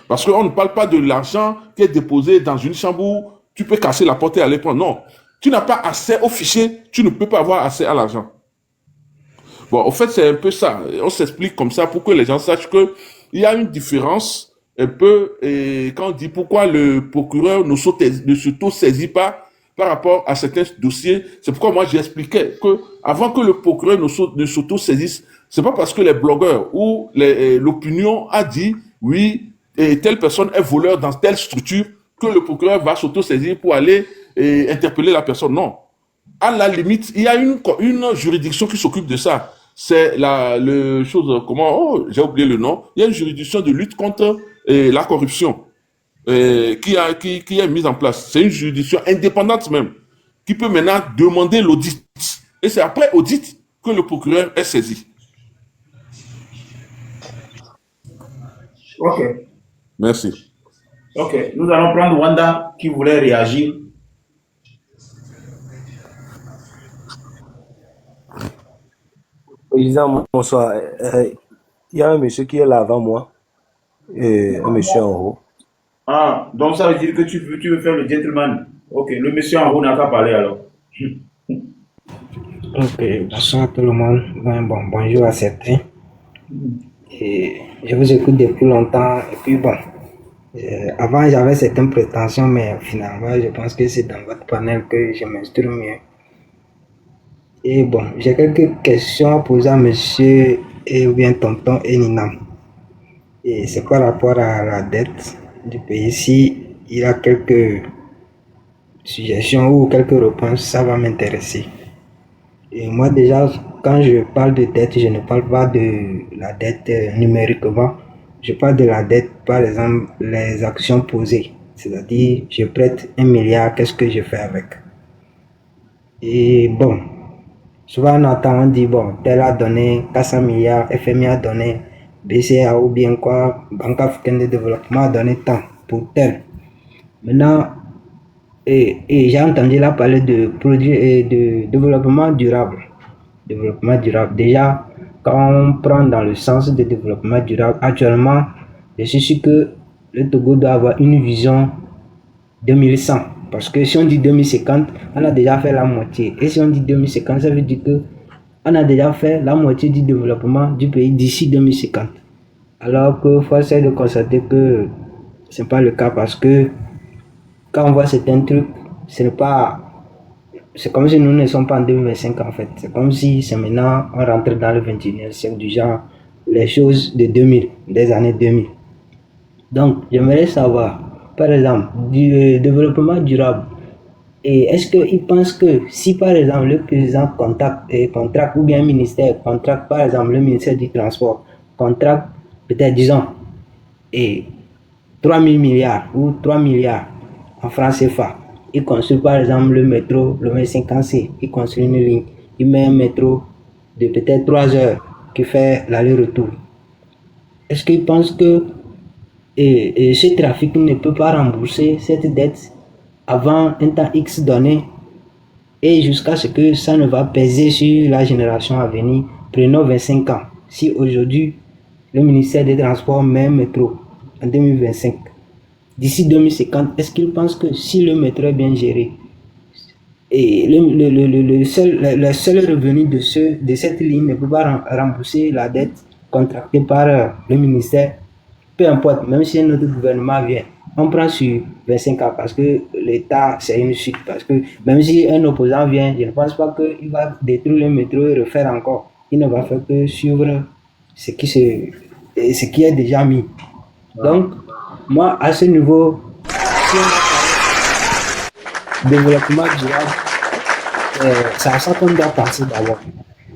Parce qu'on ne parle pas de l'argent qui est déposé dans une chambre où tu peux casser la porte et aller prendre. Non, tu n'as pas accès au fichier, tu ne peux pas avoir accès à l'argent. Bon, en fait, c'est un peu ça. On s'explique comme ça pour que les gens sachent qu'il y a une différence un peu, et quand on dit pourquoi le procureur ne s'auto-saisit pas par rapport à certains dossiers. C'est pourquoi moi j'expliquais que avant que le procureur ne s'auto-saisisse, c'est pas parce que les blogueurs ou l'opinion a dit oui, et telle personne est voleur dans telle structure que le procureur va s'auto-saisir pour aller interpeller la personne. Non. À la limite, il y a une juridiction qui s'occupe de ça. C'est j'ai oublié le nom. Il y a une juridiction de lutte contre la corruption qui est mise en place. C'est une juridiction indépendante même, qui peut maintenant demander l'audit. Et c'est après audit que le procureur est saisi. Ok. Merci. Ok. Nous allons prendre Wanda qui voulait réagir. Président, bonsoir. Il y a un monsieur qui est là avant moi et un monsieur en haut. Ah, donc ça veut dire que tu veux faire le gentleman. Ok, le monsieur en haut n'a qu'à parler alors. Ok, bonsoir tout le monde. Bonjour à certains. Et je vous écoute depuis longtemps. Et puis avant j'avais certaines prétentions, mais finalement je pense que c'est dans votre panel que je m'instruis mieux. Et j'ai quelques questions à poser à monsieur ou bien tonton Eninam. Et c'est par rapport à la dette du pays. Si il y a quelques suggestions ou quelques réponses, ça va m'intéresser. Et moi déjà, quand je parle de dette, je ne parle pas de la dette numériquement. Je parle de la dette, par exemple, les actions posées. C'est-à-dire, je prête 1 milliard, qu'est-ce que je fais avec? Et souvent on entend, on dit, tel a donné 400 milliards, FMI a donné, BCA ou bien quoi, Banque africaine de développement a donné tant pour tel. Maintenant, et j'ai entendu là parler de produits et de développement durable. Développement durable. Déjà, quand on prend dans le sens de développement durable, actuellement, je suis sûr que le Togo doit avoir une vision 2100. Parce que si on dit 2050, on a déjà fait la moitié. Et si on dit 2050, ça veut dire que on a déjà fait la moitié du développement du pays d'ici 2050. Alors que force est de constater que ce n'est pas le cas parce que quand on voit certains trucs, c'est comme si nous ne sommes pas en 2025 en fait. C'est comme si c'est maintenant on rentre dans le 21e siècle, du genre les choses de 2000, des années 2000. Donc j'aimerais savoir, par exemple, du développement durable. Et est-ce qu'ils pensent que si par exemple le président contracte ou bien un ministère contracte par exemple le ministère du transport, contracte peut-être disons 3 000 milliards ou 3 milliards en francs CFA, il construit par exemple le métro, le 50C, il construit une ligne, il met un métro de peut-être 3 heures qui fait l'aller-retour. Est-ce qu'ils pensent que ce trafic ne peut pas rembourser cette dette avant un temps X donné et jusqu'à ce que ça ne va peser sur la génération à venir? Prenons 25 ans. Si aujourd'hui le ministère des Transports met un métro en 2025, d'ici 2050, est-ce qu'ils pensent que si le métro est bien géré et le seul revenu de cette ligne ne peut pas rembourser la dette contractée par le ministère, peu importe, même si un autre gouvernement vient, on prend sur 25 ans parce que l'État c'est une suite, parce que même si un opposant vient, je ne pense pas qu'il va détruire le métro et refaire encore. Il ne va faire que suivre ce qui est déjà mis. Donc moi à ce niveau, si on développement durable, c'est à ça qu'on doit penser d'abord.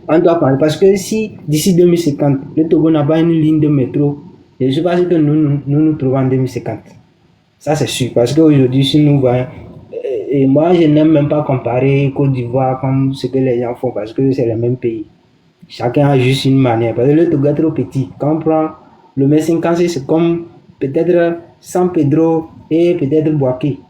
On doit penser parce que si d'ici 2050 le Togo n'a pas une ligne de métro, je ne sais pas si que nous trouvons en 2050. Ça c'est sûr, parce qu'aujourd'hui si nous voyons, et moi je n'aime même pas comparer Côte d'Ivoire comme ce que les gens font parce que c'est le même pays. Chacun a juste une manière, parce que le Togo est trop petit. Quand on prend le M50, c'est comme peut-être San Pedro et peut-être Boaké.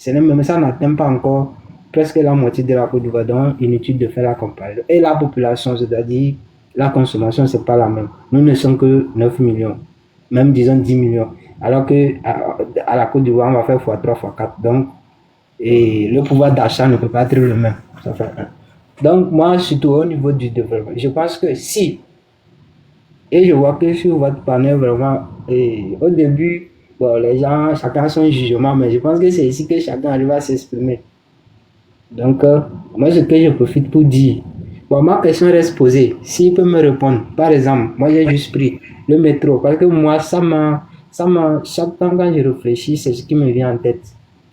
Même ça n'atteint pas encore presque la moitié de la Côte d'Ivoire, donc inutile de faire la comparaison. Et la population, c'est-à-dire la consommation, c'est pas la même. Nous ne sommes que 9 millions, même disons 10 millions. Alors que à la Côte d'Ivoire, on va faire x3, x4. Donc, et le pouvoir d'achat ne peut pas être le même. Ça fait 1. Donc, moi, surtout au niveau du développement, je pense que si, et je vois que sur votre panel, vraiment, au début, les gens, chacun a son jugement, mais je pense que c'est ici que chacun arrive à s'exprimer. Donc, moi, ce que je profite pour dire, bon, ma question reste posée. S'il peut me répondre, par exemple, moi, j'ai juste pris le métro, parce que moi, chaque temps quand je réfléchis, c'est ce qui me vient en tête.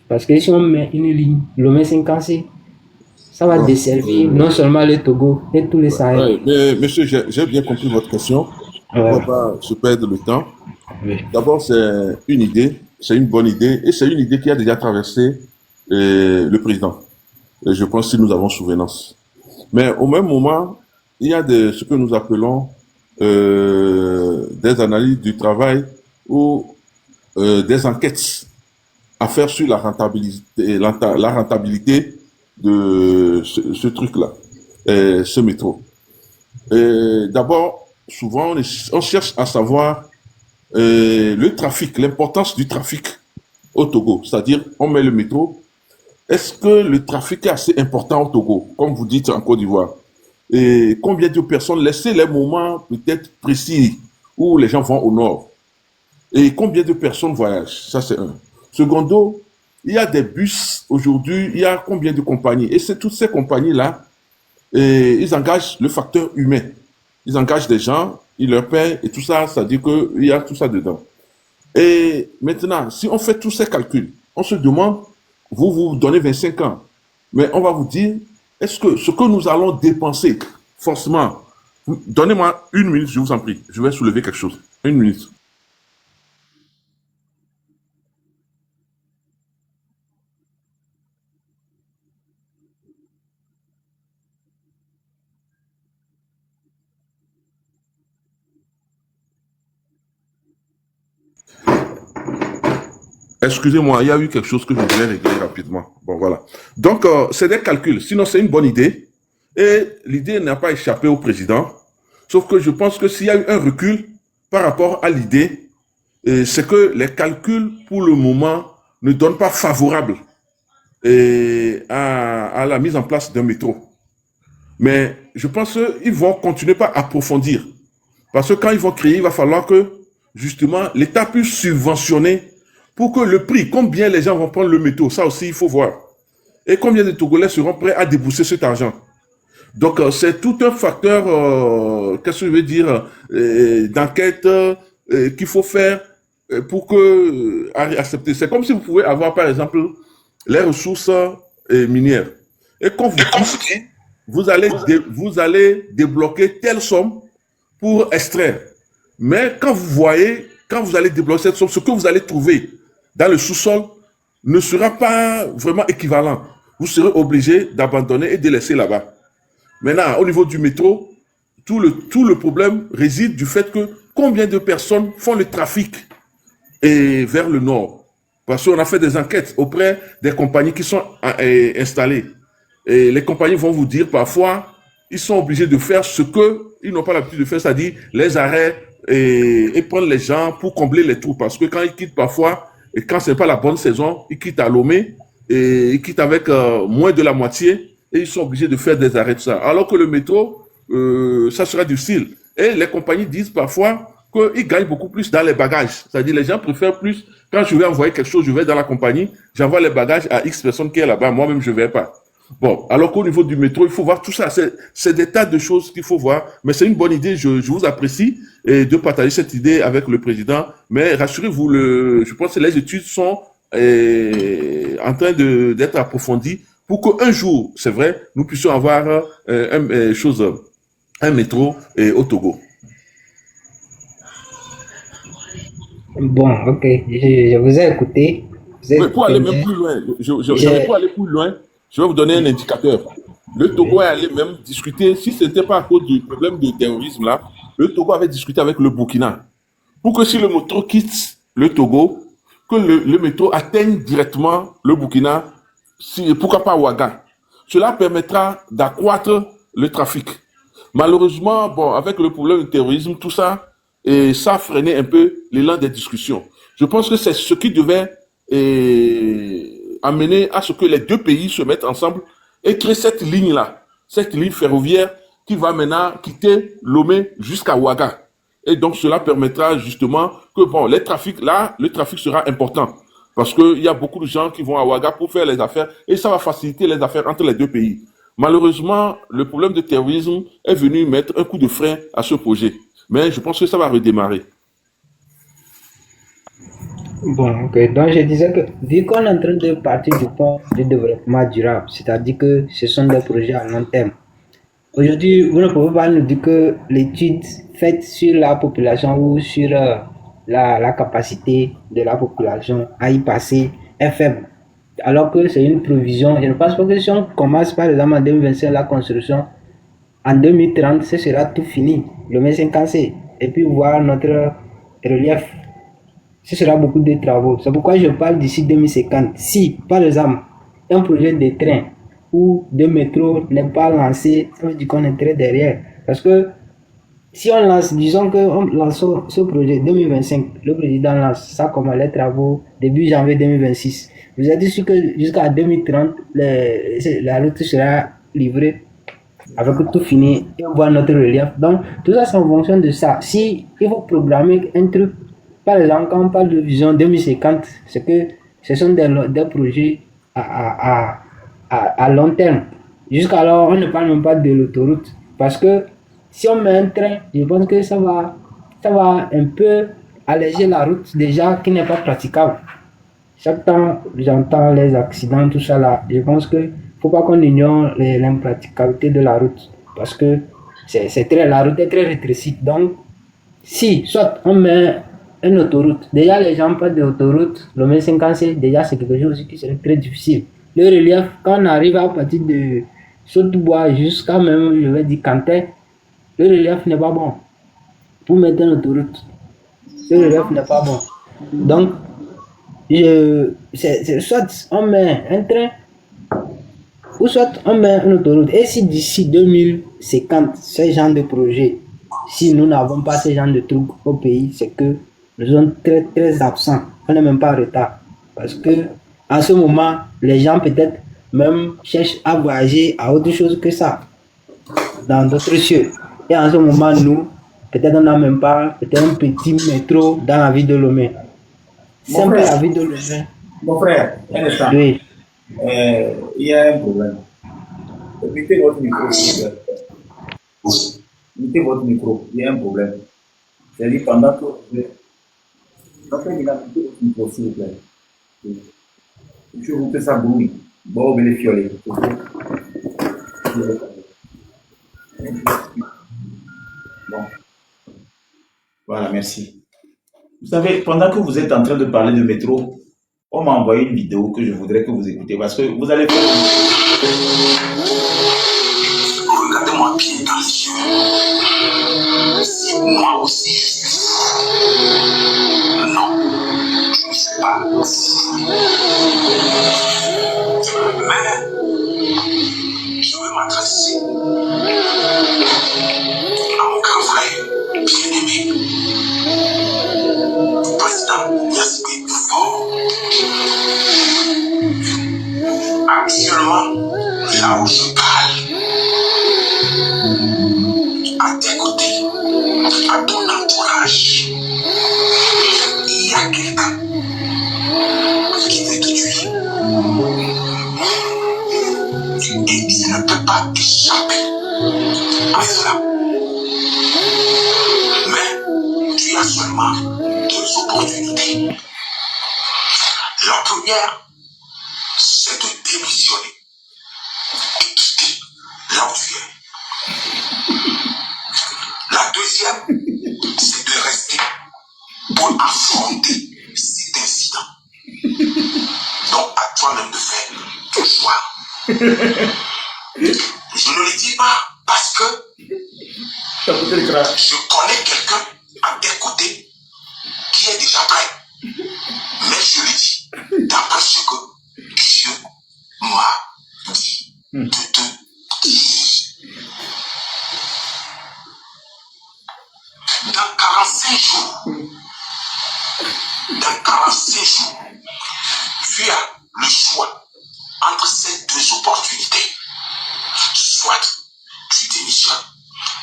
Parce que si on met une ligne, Lomé 5C, ça va desservir non seulement le Togo, et tous les Sahel. Ouais, mais monsieur, j'ai bien compris votre question. On ne va pas se perdre le temps. Oui. D'abord, c'est une idée, c'est une bonne idée, et c'est une idée qui a déjà traversé le président. Et je pense que nous avons souvenance. Mais au même moment, il y a ce que nous appelons des analyses du travail ou des enquêtes à faire sur la rentabilité de ce truc-là, ce métro. D'abord, souvent, on cherche à savoir le trafic, l'importance du trafic au Togo. C'est-à-dire, on met le métro. Est-ce que le trafic est assez important au Togo, comme vous dites en Côte d'Ivoire? Et combien de personnes, laissez les moments peut-être précis où les gens vont au nord. Et combien de personnes voyagent? Ça, c'est un. Secondo, il y a des bus aujourd'hui, il y a combien de compagnies? Et c'est toutes ces compagnies-là, ils engagent le facteur humain. Ils engagent des gens, ils leur payent et tout ça, ça dit qu'il y a tout ça dedans. Et maintenant, si on fait tous ces calculs, on se demande, vous donnez 25 ans, mais on va vous dire, est-ce que ce que nous allons dépenser, forcément, donnez-moi une minute, je vous en prie, je vais soulever quelque chose. Une minute. Excusez-moi, il y a eu quelque chose que je voulais régler rapidement. Bon, voilà. Donc, c'est des calculs. Sinon, c'est une bonne idée. Et l'idée n'a pas échappé au président. Sauf que je pense que s'il y a eu un recul par rapport à l'idée, c'est que les calculs, pour le moment, ne donnent pas favorable à la mise en place d'un métro. Mais je pense qu'ils vont continuer par approfondir. Parce que quand ils vont créer, il va falloir que, justement, l'État puisse subventionner pour que le prix, combien les gens vont prendre le métro, ça aussi, il faut voir. Et combien de Togolais seront prêts à débourser cet argent. Donc, c'est tout un facteur, qu'est-ce que je veux dire, d'enquête qu'il faut faire pour que accepter. C'est comme si vous pouvez avoir, par exemple, les ressources minières. Et quand vous dites, vous allez débloquer telle somme pour extraire. Mais quand vous allez débloquer cette somme, ce que vous allez trouver dans le sous-sol ne sera pas vraiment équivalent. Vous serez obligé d'abandonner et de laisser là-bas. Maintenant, au niveau du métro, tout le problème réside du fait que combien de personnes font le trafic vers le nord. Parce qu'on a fait des enquêtes auprès des compagnies qui sont installées. Et les compagnies vont vous dire parfois, ils sont obligés de faire ce qu'ils n'ont pas l'habitude de faire, c'est-à-dire les arrêts et prendre les gens pour combler les trous. Parce que quand ils quittent parfois, et quand ce n'est pas la bonne saison, ils quittent à Lomé, et ils quittent avec moins de la moitié, et ils sont obligés de faire des arrêts de ça. Alors que le métro, ça sera difficile. Et les compagnies disent parfois qu'ils gagnent beaucoup plus dans les bagages. C'est-à-dire les gens préfèrent plus, quand je vais envoyer quelque chose, je vais dans la compagnie, j'envoie les bagages à X personnes qui est là-bas, moi-même je ne vais pas. Bon, alors qu'au niveau du métro, il faut voir tout ça. C'est des tas de choses qu'il faut voir. Mais c'est une bonne idée. Je vous apprécie de partager cette idée avec le président. Mais rassurez-vous, je pense que les études sont en train d'être approfondies pour qu'un jour, c'est vrai, nous puissions avoir un métro au Togo. Bon, ok. Je vous ai écouté. Mais pour aller même plus loin, pour aller plus loin, je vais vous donner un indicateur. Le Togo est allé même discuter, si ce n'était pas à cause du problème de terrorisme là, le Togo avait discuté avec le Burkina pour que si le métro quitte le Togo, que le métro atteigne directement le Burkina, pourquoi pas Ouaga. Cela permettra d'accroître le trafic. Malheureusement, bon, avec le problème de terrorisme, tout ça, et ça a freiné un peu l'élan des discussions. Je pense que c'est ce qui devait amener à ce que les deux pays se mettent ensemble et créent cette ligne-là, cette ligne ferroviaire qui va maintenant quitter Lomé jusqu'à Ouaga. Et donc, cela permettra justement que, bon, le trafic sera important. Parce qu'il y a beaucoup de gens qui vont à Ouaga pour faire les affaires et ça va faciliter les affaires entre les deux pays. Malheureusement, le problème de terrorisme est venu mettre un coup de frein à ce projet. Mais je pense que ça va redémarrer. Bon, ok. Donc, je disais que, vu qu'on est en train de partir du point du développement durable, c'est-à-dire que ce sont des projets à long terme, aujourd'hui, vous ne pouvez pas nous dire que l'étude faite sur la population ou sur la capacité de la population à y passer est faible. Alors que c'est une provision. Je ne pense pas que si on commence par exemple en 2025 la construction, en 2030, ce sera tout fini, le mai 50C, et puis voir notre relief. Ce sera beaucoup de travaux. C'est pourquoi je parle d'ici 2050. Si, par exemple, un projet de train ou de métro n'est pas lancé, ça veut dire qu'on est très derrière. Parce que si on lance, disons qu'on lance ce projet 2025, le président lance ça comme les travaux début janvier 2026. Vous êtes sûr que jusqu'à 2030, la route sera livrée avec tout fini et on voit notre relief. Donc, tout ça, c'est en fonction de ça. Si il faut programmer un truc, par exemple, quand on parle de vision 2050, c'est que ce sont des projets à long terme. Jusqu'alors, on ne parle même pas de l'autoroute. Parce que si on met un train, je pense que ça va un peu alléger la route déjà qui n'est pas praticable. Chaque temps, j'entends les accidents, tout ça là. Je pense que faut pas qu'on ignore l'impraticabilité de la route. Parce que la route est très rétrécie. Donc, si, soit on met une autoroute, déjà les gens parlent de l'autoroute, le 1050, déjà c'est quelque chose qui serait très difficile. Le relief, quand on arrive à partir de Saute-Bois jusqu'à même, je vais dire, Cantet, le relief n'est pas bon. Pour mettre une autoroute, le relief n'est pas bon. Donc, soit on met un train, ou soit on met une autoroute. Et si d'ici 2050, ce genre de projet, si nous n'avons pas ce genre de trucs au pays, c'est que nous sommes très très absents. On n'est même pas en retard. Parce que en ce moment, les gens peut-être même cherchent à voyager à autre chose que ça, dans d'autres cieux. Et en ce moment, nous, peut-être on n'a même pas peut-être un petit métro dans la ville de Lomé. C'est un peu la ville de Lomé. Mon frère, un instant. Oui. Il y a un problème. Mettez votre micro, s'il vous plaît. Mettez votre micro, il y a un problème. C'est-à-dire pendant que vous êtes... Mettez votre micro, s'il vous plaît. Je vous fais ça bruit. Bon, vous les fioler. Bon. Voilà, merci. Vous savez, pendant que vous êtes en train de parler de métro, on m'a envoyé une vidéo que je voudrais que vous écoutez parce que vous allez faire... Regardez-moi bien dans les yeux. Si moi aussi je suis fou. Non, je ne suis pas fou. Mais je veux m'adresser à mon grand frère bien-aimé, président Yaspé Fort. Actuellement, là où je parle, à tes côtés, à ton entourage, il y a quelqu'un qui veut te tuer. Et il ne peut pas échapper à cela. Mais tu as seulement deux opportunités. La première, c'est de démissionner et quitter là où tu es. La deuxième, c'est de rester pour affronter cet incident. Donc, à toi-même de faire ton choix. Je ne le dis pas parce que je connais quelqu'un à tes côtés qui est déjà prêt. Mais je le dis d'après ce que Dieu m'a dit de te dire. Dans 45 jours, tu as le choix entre ces deux opportunités. Soit tu démissionnes,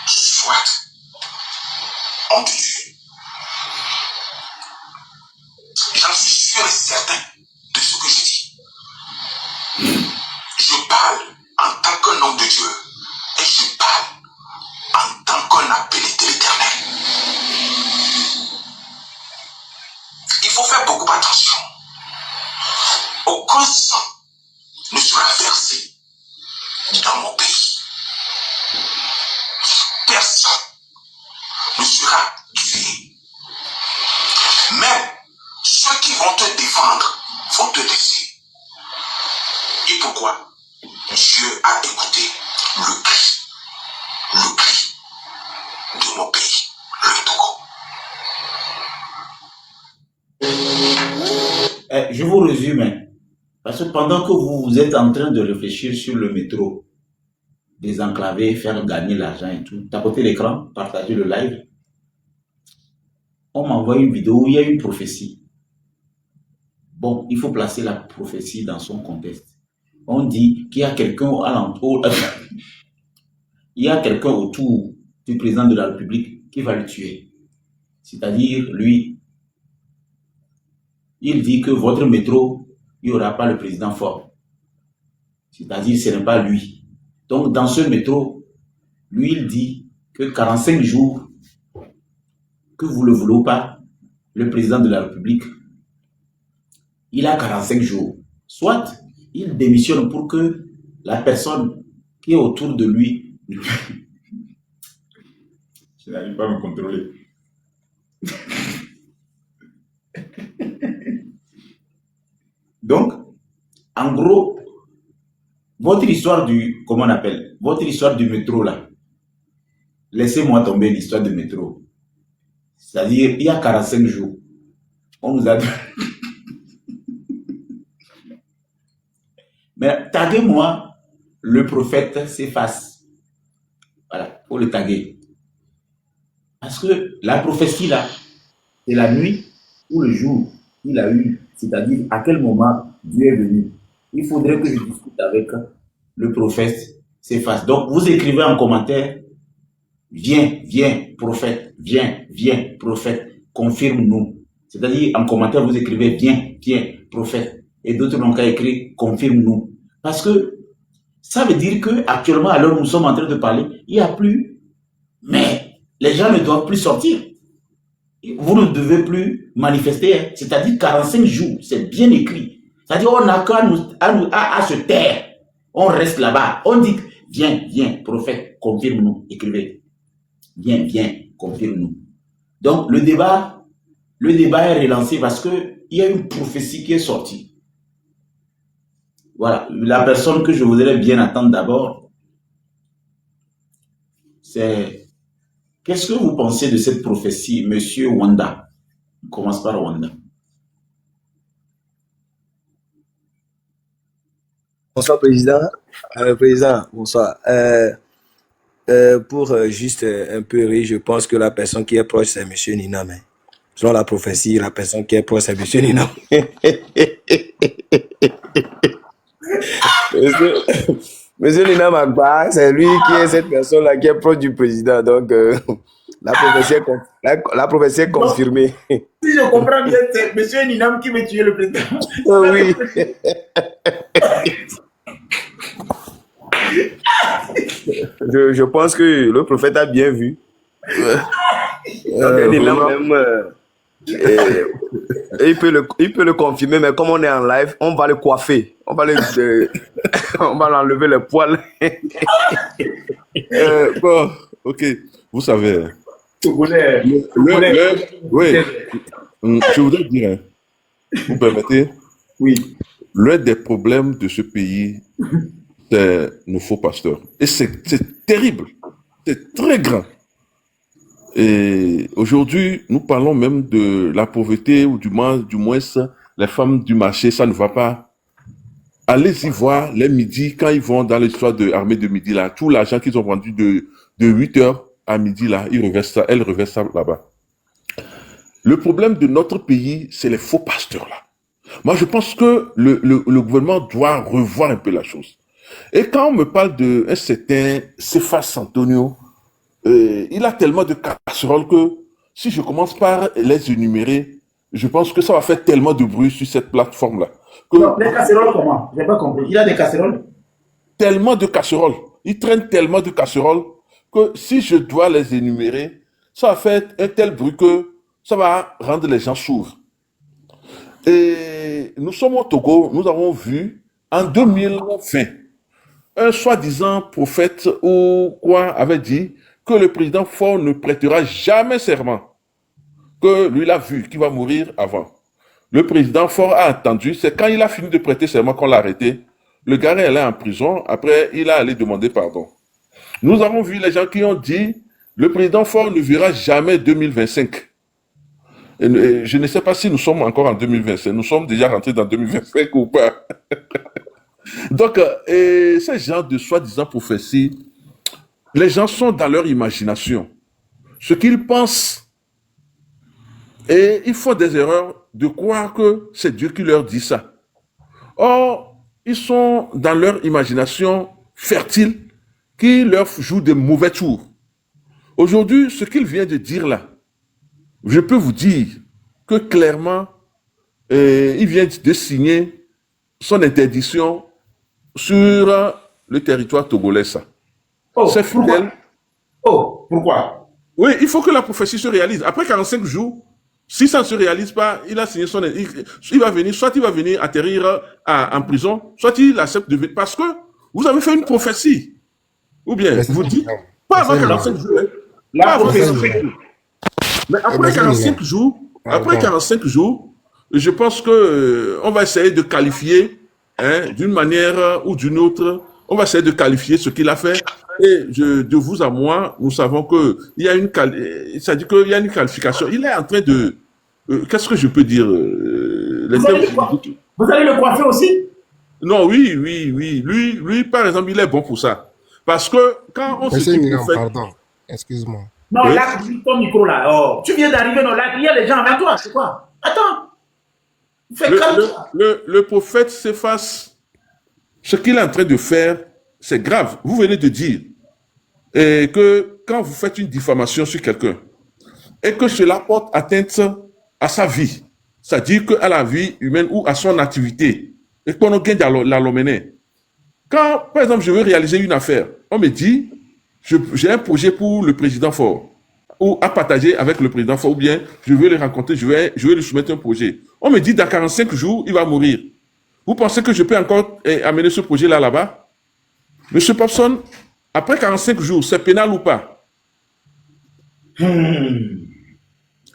soit on te tue. J'en suis sûr et certain aucun sang ne sera versé dans mon pays. Personne ne sera tué. Même ceux qui vont te défendre vont te laisser. Et pourquoi? Dieu a écouté le cri de mon pays, le Togo. Je vous résume, hein. Parce que pendant que vous êtes en train de réfléchir sur le métro, désenclaver, faire gagner l'argent et tout, tapotez l'écran, partagez le live, on m'envoie une vidéo où il y a une prophétie. Bon, il faut placer la prophétie dans son contexte. On dit qu'il y a quelqu'un il y a quelqu'un autour du président de la République qui va le tuer. C'est-à-dire, lui, il dit que votre métro, il n'y aura pas le président fort. C'est-à-dire, ce n'est pas lui. Donc, dans ce métro, lui, il dit que 45 jours, que vous ne le voulez pas, le président de la République, il a 45 jours. Soit il démissionne pour que la personne qui est autour de lui... Je n'arrive pas à me contrôler. Donc, en gros, votre histoire du... Comment on appelle? Votre histoire du métro, là. Laissez-moi tomber l'histoire du métro. C'est-à-dire, il y a 45 jours, on nous a... Mais taguez-moi, le prophète s'efface. Voilà, faut le taguer. Parce que la prophétie là, c'est la nuit ou le jour il a eu, c'est-à-dire à quel moment Dieu est venu. Il faudrait que je discute avec le prophète s'efface. Donc vous écrivez en commentaire, viens, prophète, viens, prophète, confirme-nous. C'est-à-dire en commentaire vous écrivez, viens, prophète. Et d'autres n'ont qu'à écrire, confirme-nous. Parce que ça veut dire que actuellement, à l'heure où nous sommes en train de parler, il n'y a plus, mais les gens ne doivent plus sortir. Vous ne devez plus manifester, hein. C'est-à-dire 45 jours, c'est bien écrit. C'est-à-dire on n'a qu'à à se taire. On reste là-bas. On dit, viens, prophète, confirme-nous. Écrivez. Viens, confirme-nous. Donc le débat est relancé parce qu'il y a une prophétie qui est sortie. Voilà, la personne que je voudrais bien attendre d'abord, c'est... Qu'est-ce que vous pensez de cette prophétie, Monsieur Wanda? On commence par Wanda. Bonsoir, Président. Président, bonsoir. Pour juste un peu rire, je pense que la personne qui est proche, c'est Monsieur Ninam. Selon la prophétie, la personne qui est proche, c'est Monsieur Ninam. Monsieur Ninam Akbar, c'est lui qui est cette personne-là qui est proche du président. Donc, la prophétie est confirmée. Si je comprends bien, c'est Monsieur Ninam qui veut tuer le président. Oui. Je pense que le prophète a bien vu. Il peut le confirmer, mais comme on est en live, on va le coiffer. On va l'enlever les poils. Bon, ok. Vous savez, Oui. je voudrais dire, vous permettez? Oui. L'un des problèmes de ce pays, c'est nos faux pasteurs. Et c'est terrible. C'est très grand. Et aujourd'hui, nous parlons même de la pauvreté, ou du moins, les femmes du marché, ça ne va pas. Allez-y voir les midis, quand ils vont dans l'histoire de l'armée de midi, là, tout l'argent qu'ils ont vendu de 8h à midi, là, elles reversent ça là-bas. Le problème de notre pays, c'est les faux pasteurs, là. Moi, je pense que le gouvernement doit revoir un peu la chose. Et quand on me parle d'un certain Cephas Antonio, il a tellement de casseroles que si je commence par les énumérer, je pense que ça va faire tellement de bruit sur cette plateforme-là. Non, les casseroles comment? Je n'ai pas compris. Il a des casseroles? Tellement de casseroles. Il traîne tellement de casseroles que si je dois les énumérer, ça va faire un tel bruit que ça va rendre les gens sourds. Et nous sommes au Togo, nous avons vu en 2020, un soi-disant prophète ou quoi avait dit que le président Faure ne prêtera jamais serment, que lui l'a vu, qu'il va mourir avant. Le président Faure a attendu, c'est quand il a fini de prêter serment qu'on l'a arrêté. Le gars est allé en prison, après il a allé demander pardon. Nous avons vu les gens qui ont dit, le président Faure ne verra jamais 2025. Et je ne sais pas si nous sommes encore en 2025, nous sommes déjà rentrés dans 2025 ou pas. Donc, ces gens de soi-disant prophéties, les gens sont dans leur imagination. Ce qu'ils pensent, et ils font des erreurs de croire que c'est Dieu qui leur dit ça. Or, ils sont dans leur imagination fertile qui leur joue de mauvais tours. Aujourd'hui, ce qu'il vient de dire là, je peux vous dire que clairement, il vient de signer son interdiction sur le territoire togolais. Ça. Oh, c'est fidèle. Oh, pourquoi? Oui, il faut que la prophétie se réalise. Après 45 jours, si ça ne se réalise pas, il a signé son... Il va venir, soit il va venir atterrir en prison, soit il accepte de venir. Parce que vous avez fait une prophétie. Ou bien, vous dites, pas avant 45 jours. La prophétie. Mais après 45 jours, je pense que on va essayer de qualifier, d'une manière ou d'une autre, on va essayer de qualifier ce qu'il a fait. Et de vous à moi, nous savons que il y a une ça dit qu'il y a une qualification. Il est en train de, qu'est-ce que je peux dire vous allez le coiffer aussi? Non, oui. Lui, par exemple, il est bon pour ça. Parce que quand on se dit pardon, excuse-moi. Non, oui. Là, ton micro là. Oh, tu viens d'arriver, non, là, il y a les gens avec toi, c'est quoi? Attends. Le prophète s'efface. Ce qu'il est en train de faire, c'est grave. Vous venez de dire que quand vous faites une diffamation sur quelqu'un et que cela porte atteinte à sa vie, c'est-à-dire qu'à la vie humaine ou à son activité, et qu'on a gagné la l'ommener. Quand, par exemple, je veux réaliser une affaire, on me dit, j'ai un projet pour le président Faure, ou à partager avec le président Faure, ou bien je veux le rencontrer, je vais lui soumettre un projet. On me dit, dans 45 jours, il va mourir. Vous pensez que je peux encore amener ce projet-là là-bas? Monsieur Popson, après 45 jours, c'est pénal ou pas?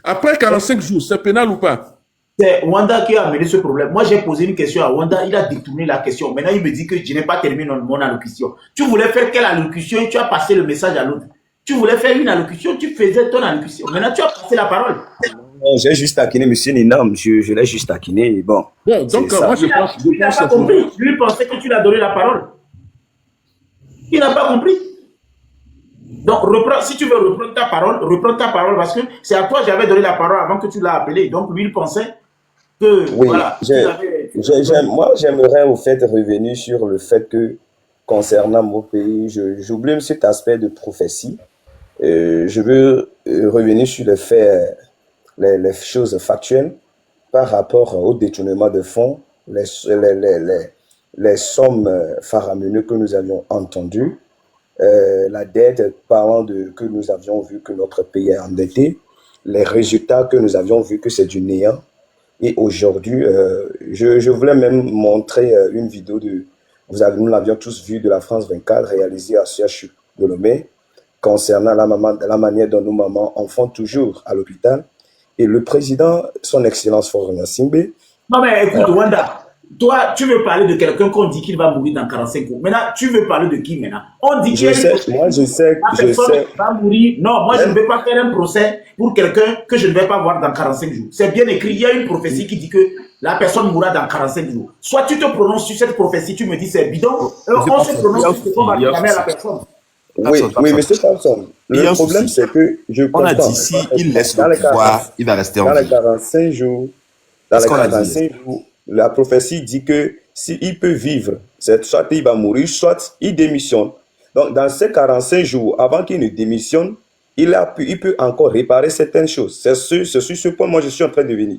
Après 45 jours, c'est pénal ou pas? C'est Wanda qui a amené ce problème. Moi, j'ai posé une question à Wanda, il a détourné la question. Maintenant, il me dit que je n'ai pas terminé mon allocution. Tu voulais faire quelle allocution et tu as passé le message à l'autre. Tu voulais faire une allocution, tu faisais ton allocution. Maintenant, tu as passé la parole. Non, j'ai juste taquiné M. Ninam, je l'ai juste taquiné, et bon. Donc, moi, je pense... Il n'a pas compris. Lui pensait que tu lui as donné la parole. Il n'a pas compris. Donc, si tu veux reprendre ta parole, parce que c'est à toi que j'avais donné la parole avant que tu l'as appelé. Donc, lui, il pensait que, oui, voilà. Moi, j'aimerais au fait revenir sur le fait que, concernant mon pays, j'oublie cet aspect de prophétie. Je veux revenir sur les faits, les choses factuelles par rapport au détournement de fonds, les sommes faramineuses que nous avions entendues, la dette parlant que nous avions vu que notre pays est endetté, les résultats que nous avions vu que c'est du néant. Et aujourd'hui, je voulais même montrer une vidéo nous l'avions tous vu de la France 24 réalisée à CHU de Lomé concernant la manière dont nos mamans en font toujours à l'hôpital. Et le président, son excellence Faure Gnassingbé. Non mais écoute, Wanda, toi, tu veux parler de quelqu'un qu'on dit qu'il va mourir dans 45 jours. Maintenant, tu veux parler de qui maintenant? On dit qu'il va mourir. Non, moi, je ne vais pas faire un procès pour quelqu'un que je ne vais pas voir dans 45 jours. C'est bien écrit. Il y a une prophétie qui dit que la personne mourra dans 45 jours. Soit tu te prononces sur cette prophétie, tu me dis c'est bidon, on se prononce sur ce qu'on va réclamer à la personne. Oui, M. Thompson. Le problème, c'est que je comprends. On a dit si il laisse le pouvoir, il va rester en vie. Dans les 45 jours, la prophétie dit que s'il peut vivre, soit il va mourir, soit il démissionne. Donc, dans ces 45 jours, avant qu'il ne démissionne, il peut encore réparer certaines choses. C'est sur ce point, moi, je suis en train de venir.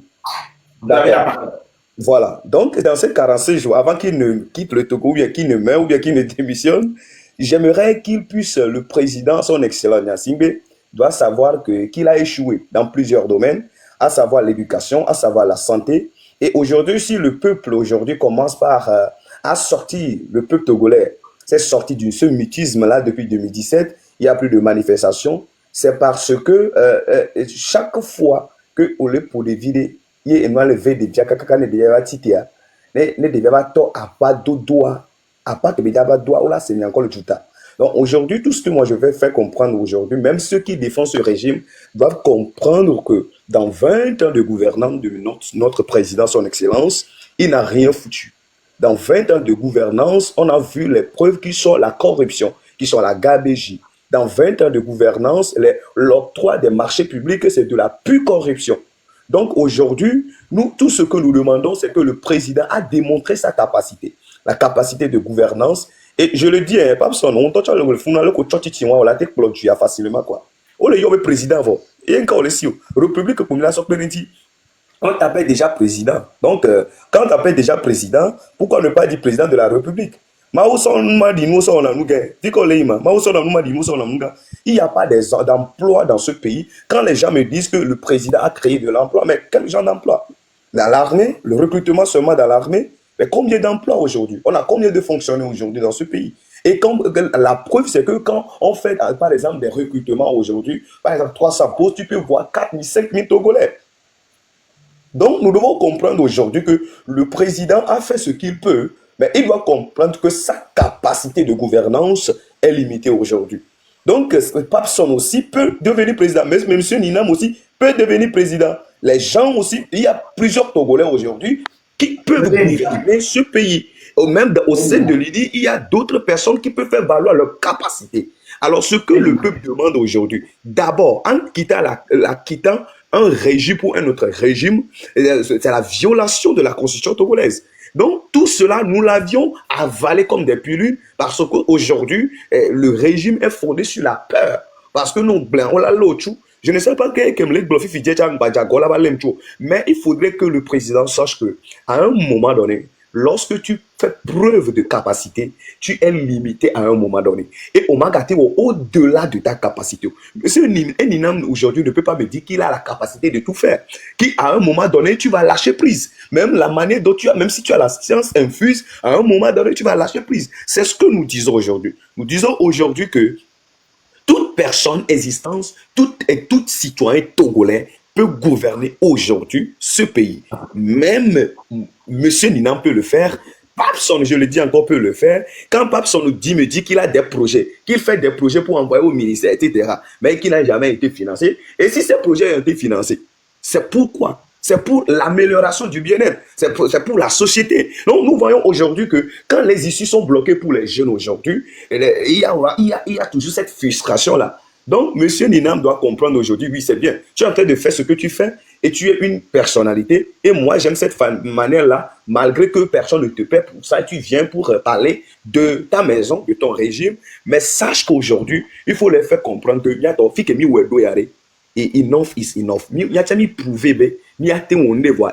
Voilà. Donc, dans ces 45 jours, avant qu'il ne quitte le Togo, ou bien qu'il ne meure, ou bien qu'il ne démissionne, j'aimerais qu'il puisse, le président, son excellent Gnassingbé, doit savoir qu'il a échoué dans plusieurs domaines, à savoir l'éducation, à savoir la santé, Et aujourd'hui, si le peuple aujourd'hui commence par à sortir, le peuple togolais s'est sorti de ce mutisme-là depuis 2017, il n'y a plus de manifestations, c'est parce que chaque fois que on le pour les vider, il y a un levé de diakaka ne devait pas titia, ne devait pas to à pas de doigt, à pas que devait pas doigt, ou là c'est encore le tout. Donc aujourd'hui, tout ce que moi je vais faire comprendre aujourd'hui, même ceux qui défendent ce régime doivent comprendre que dans 20 ans de gouvernance de notre président, son excellence, il n'a rien foutu. Dans 20 ans de gouvernance, on a vu les preuves qui sont la corruption, qui sont la gabégie. Dans 20 ans de gouvernance, l'octroi des marchés publics, c'est de la pure corruption. Donc aujourd'hui, nous, tout ce que nous demandons, c'est que le président a démontré sa capacité, la capacité de gouvernance. Et je le dis, pas besoin, on touche le fond, on l'a déclenché facilement, quoi. On le président avant. Et encore le si, République comme la sortie, on t'appelle déjà président. Donc, quand on t'appelle déjà président, pourquoi ne pas dire président de la République? Il n'y a pas d'emploi dans ce pays. Quand les gens me disent que le président a créé de l'emploi, mais quel genre d'emploi? Dans l'armée, le recrutement seulement dans l'armée, mais combien d'emplois aujourd'hui? On a combien de fonctionnaires aujourd'hui dans ce pays? Et la preuve, c'est que quand on fait, par exemple, des recrutements aujourd'hui, par exemple, 300 postes, tu peux voir 4 000, 5 000 Togolais. Donc, nous devons comprendre aujourd'hui que le président a fait ce qu'il peut, mais il doit comprendre que sa capacité de gouvernance est limitée aujourd'hui. Donc, Papson aussi peut devenir président, mais M. Ninam aussi peut devenir président. Les gens aussi, il y a plusieurs Togolais aujourd'hui qui peuvent gouverner ce pays. Même au sein de l'IDI, il y a d'autres personnes qui peuvent faire valoir leur capacité. Alors, ce que le peuple demande aujourd'hui, d'abord, en quittant quittant un régime pour un autre régime, c'est la violation de la constitution togolaise. Donc, tout cela, nous l'avions avalé comme des pilules parce qu'aujourd'hui, le régime est fondé sur la peur. Parce que nous, on l'a l'autre. Je ne sais pas mais il faudrait que le président sache que, à un moment donné, lorsque tu fais preuve de capacité, tu es limité à un moment donné. Et on m'a gâté au-delà de ta capacité. Monsieur Ninam aujourd'hui ne peut pas me dire qu'il a la capacité de tout faire. Qu'à un moment donné, tu vas lâcher prise. Même la manière dont tu as, même si tu as la science infuse, à un moment donné, tu vas lâcher prise. C'est ce que nous disons aujourd'hui. Nous disons aujourd'hui que toute personne existence, tout citoyen togolais peut gouverner aujourd'hui ce pays. Même M. Ninam peut le faire. Papson, je le dis encore, peut le faire. Quand Papson me dit qu'il a des projets, qu'il fait des projets pour envoyer au ministère, etc., mais qu'il n'a jamais été financé. Et si ces projets ont été financés, c'est pourquoi? C'est pour l'amélioration du bien-être. C'est pour la société. Donc, nous voyons aujourd'hui que quand les issues sont bloquées pour les jeunes aujourd'hui, il y a toujours cette frustration-là. Donc, M. Ninam doit comprendre aujourd'hui, oui, c'est bien. Tu es en train de faire ce que tu fais et tu es une personnalité. Et moi, j'aime cette manière-là, malgré que personne ne te paie pour ça. Tu viens pour parler de ta maison, de ton régime. Mais sache qu'aujourd'hui, il faut les faire comprendre que et enough is enough. Il y a prouvé, il y a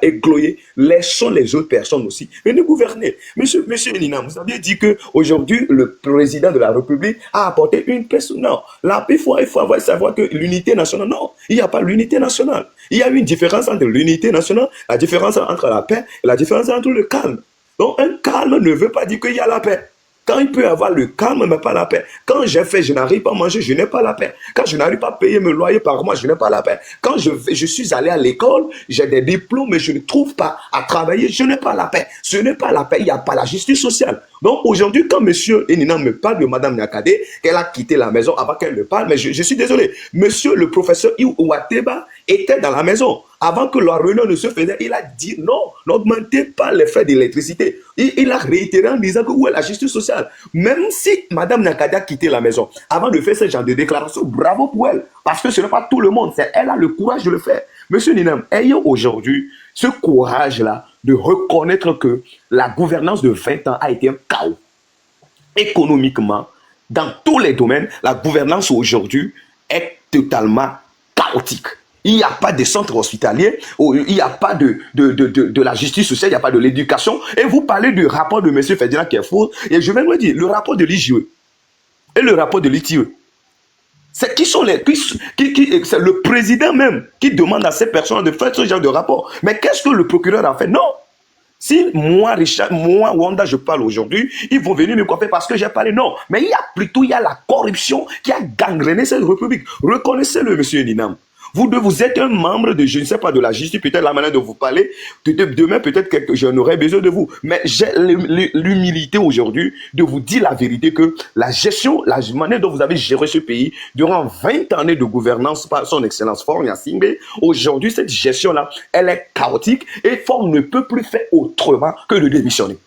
et laissons les autres personnes aussi venir gouverner. Monsieur Ninam, vous aviez dit que aujourd'hui le président de la République a apporté une personne. Non, là, il faut savoir que l'unité nationale, non, il n'y a pas l'unité nationale. Il y a une différence entre l'unité nationale, la différence entre la paix et la différence entre le calme. Donc, un calme ne veut pas dire qu'il y a la paix. Quand il peut avoir le calme, mais pas la paix. Quand j'ai fait, je n'arrive pas à manger, je n'ai pas la paix. Quand je n'arrive pas à payer mes loyers par mois, je n'ai pas la paix. Quand je suis allé à l'école, j'ai des diplômes, mais je ne trouve pas à travailler, je n'ai pas la paix. Ce n'est pas la paix, il n'y a pas la justice sociale. Donc aujourd'hui, quand M. Enina me parle de Mme Nyakade, qu'elle a quitté la maison avant qu'elle ne parle, mais je suis désolé. Monsieur le professeur Iwateba était dans la maison. Avant que la réunion ne se faisait, il a dit non, n'augmentez pas les frais d'électricité. Il a réitéré en disant que où est la justice sociale. Même si Mme Nyakade a quitté la maison, avant de faire ce genre de déclaration, bravo pour elle. Parce que ce n'est pas tout le monde, elle a le courage de le faire. Monsieur Ninam, ayons aujourd'hui ce courage-là de reconnaître que la gouvernance de 20 ans a été un chaos. Économiquement, dans tous les domaines, la gouvernance aujourd'hui est totalement chaotique. Il n'y a pas de centre hospitalier, il n'y a pas de la justice sociale, il n'y a pas de l'éducation. Et vous parlez du rapport de M. Ferdinand qui est faux. Et je vais vous dire, le rapport de l'IGE et le rapport de l'ITIE, C'est qui sont les c'est le président même qui demande à ces personnes de faire ce genre de rapport. Mais qu'est-ce que le procureur a fait? Non. Si moi, Richard, moi, Wanda, je parle aujourd'hui, ils vont venir me coiffer parce que j'ai parlé. Non. Mais il y a la corruption qui a gangréné cette république. Reconnaissez-le, monsieur Linam. Vous êtes un membre de, je ne sais pas, de la justice, peut-être la manière de vous parler. Demain, peut-être que j'en aurai besoin de vous. Mais j'ai l'humilité aujourd'hui de vous dire la vérité que la gestion, la manière dont vous avez géré ce pays durant 20 années de gouvernance par son excellence Faure Gnassingbé, aujourd'hui, cette gestion-là, elle est chaotique et Faure ne peut plus faire autrement que de démissionner.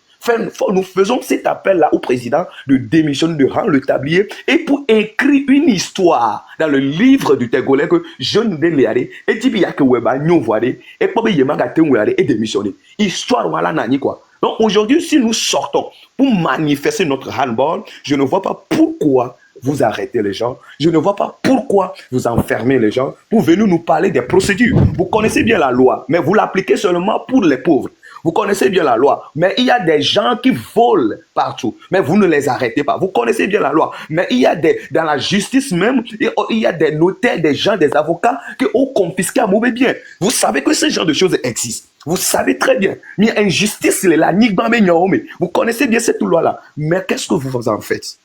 Nous faisons cet appel-là au président de démissionner, de rendre le tablier et pour écrire une histoire dans le livre du Tégolais que je ne vais pas aller et dire qu'il y a que Weba nous voir et pas et démissionner. Histoire voilà nani quoi. Donc aujourd'hui, si nous sortons pour manifester notre handball, je ne vois pas pourquoi vous arrêtez les gens. Je ne vois pas pourquoi vous enfermez les gens pour venir nous parler des procédures. Vous connaissez bien la loi, mais vous l'appliquez seulement pour les pauvres. Vous connaissez bien la loi, mais il y a des gens qui volent partout, mais vous ne les arrêtez pas. Vous connaissez bien la loi, mais il y a dans la justice même, il y a des notaires, des gens, des avocats qui ont confisqué à mauvais bien. Vous savez que ce genre de choses existent. Vous savez très bien. Mais injustice, c'est la vous connaissez bien cette loi-là. Mais qu'est-ce que vous en faites?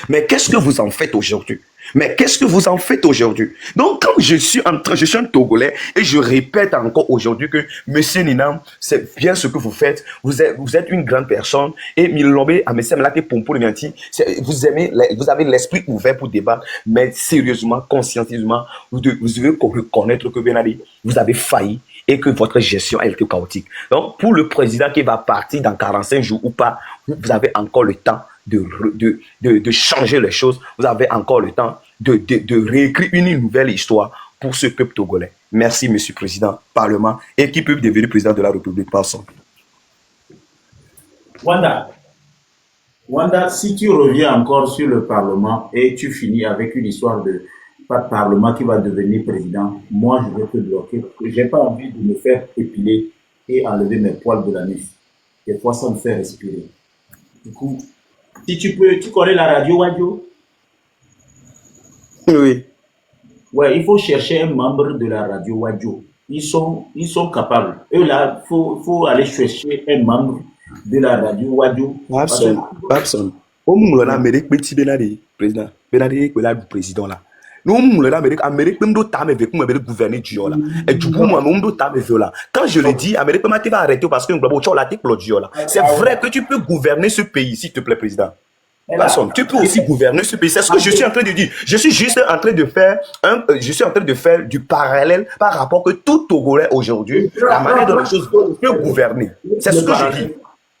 Mais qu'est-ce que vous en faites aujourd'hui? Mais qu'est-ce que vous en faites aujourd'hui? Donc, quand je suis un Togolais et je répète encore aujourd'hui que Monsieur Ninam, c'est bien ce que vous faites. Vous êtes une grande personne et Milombe, à Monsieur Mlate Pompo vous avez l'esprit ouvert pour débattre, mais sérieusement, conscientisement, vous devez reconnaître que Benadi, vous avez failli et que votre gestion a été chaotique. Donc, pour le président qui va partir dans 45 jours ou pas, vous avez encore le temps de changer les choses. Vous avez encore le temps de réécrire une nouvelle histoire pour ce peuple togolais. Merci, Monsieur le Président, Parlement, et qui peut devenir président de la République par son. Wanda, si tu reviens encore sur le Parlement et tu finis avec une histoire de pas de Parlement qui va devenir président, moi je vais te bloquer parce que j'ai pas envie de me faire épiler et enlever mes poils de la nuque. Des fois, ça me fait respirer. Du coup, si tu peux, tu connais la radio Wadio? Oui. Ouais, il faut chercher un membre de la radio Wadio. Ils sont capables. Eux là, faut aller chercher un membre de la radio Wadio. Babson. Au moment où l'Amérique petit Benadi, président, Benadi est président là. Nous, l'Amérique, même d'autres temps, avec nous, gouverner du là. Et du coup, moi, même d'autres temps, là. Quand je le dis, l'Amérique, va arrêter parce que nous, c'est vrai que tu peux gouverner ce pays, s'il te plaît, président. Personne. Tu peux aussi gouverner ce pays. C'est ce que je suis en train de dire. Je suis juste en train de faire du parallèle par rapport que tout Togolais aujourd'hui, la manière dont les choses peut gouverner. C'est ce que je dis.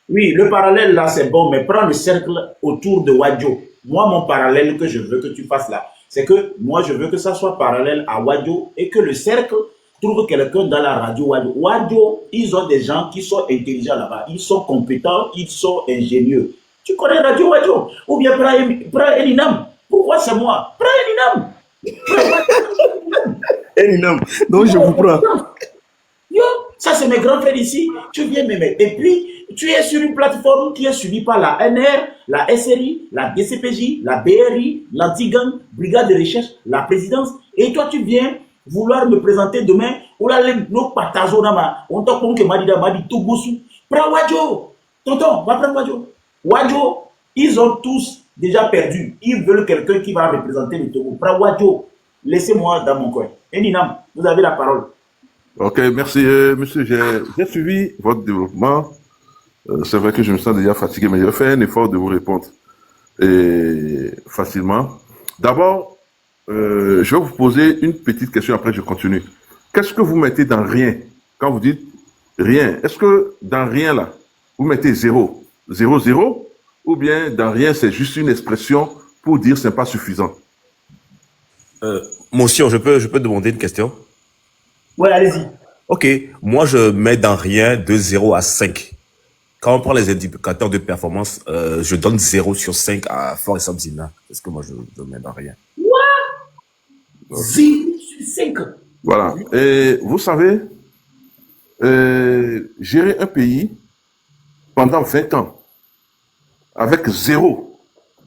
Oui, le parallèle là, c'est bon, mais prends le cercle autour de Wadio. Moi, mon parallèle que je veux que tu fasses là, c'est que moi, je veux que ça soit parallèle à Wadio et que le cercle trouve quelqu'un dans la radio Wadio. Wadio, ils ont des gens qui sont intelligents là-bas. Ils sont compétents, ils sont ingénieux. Tu connais Radio Wadio? Ou bien prends Elinam. Pourquoi c'est moi? Prends Elinam. Elinam, donc je vous prends. Yo, ça c'est mes grands frères ici. Tu viens me mettre. Et puis, tu es sur une plateforme qui est suivie par la NR, la SRI, la DCPJ, la BRI, l'Antigang, Brigade de recherche, la présidence. Et toi, tu viens vouloir me présenter demain. On a les nos patazonama. On t'a compris que Madi Togosu. Prends Wadio. Tonton, va prendre Wadio. Wadio, ils ont tous déjà perdu. Ils veulent quelqu'un qui va représenter le Togo. Prends Wadio. Laissez-moi dans mon coin. Eninam, vous avez la parole. Ok, merci, monsieur. J'ai suivi votre développement. C'est vrai que je me sens déjà fatigué, mais je vais faire un effort de vous répondre facilement. D'abord, je vais vous poser une petite question, après je continue. Qu'est-ce que vous mettez dans rien? Quand vous dites rien, est-ce que dans rien là, vous mettez 0, 0, 0, ou bien dans rien, c'est juste une expression pour dire c'est pas suffisant? Monsieur, je peux demander une question? Ouais, allez-y. Ok, moi je mets dans rien de 0 à 5. Quand on prend les indicateurs de performance, je donne 0 sur 5 à Faure et Samzina. C'est ce que moi je mets dans rien. What? 0 sur 5. Voilà. Et vous savez, gérer un pays pendant 20 ans avec 0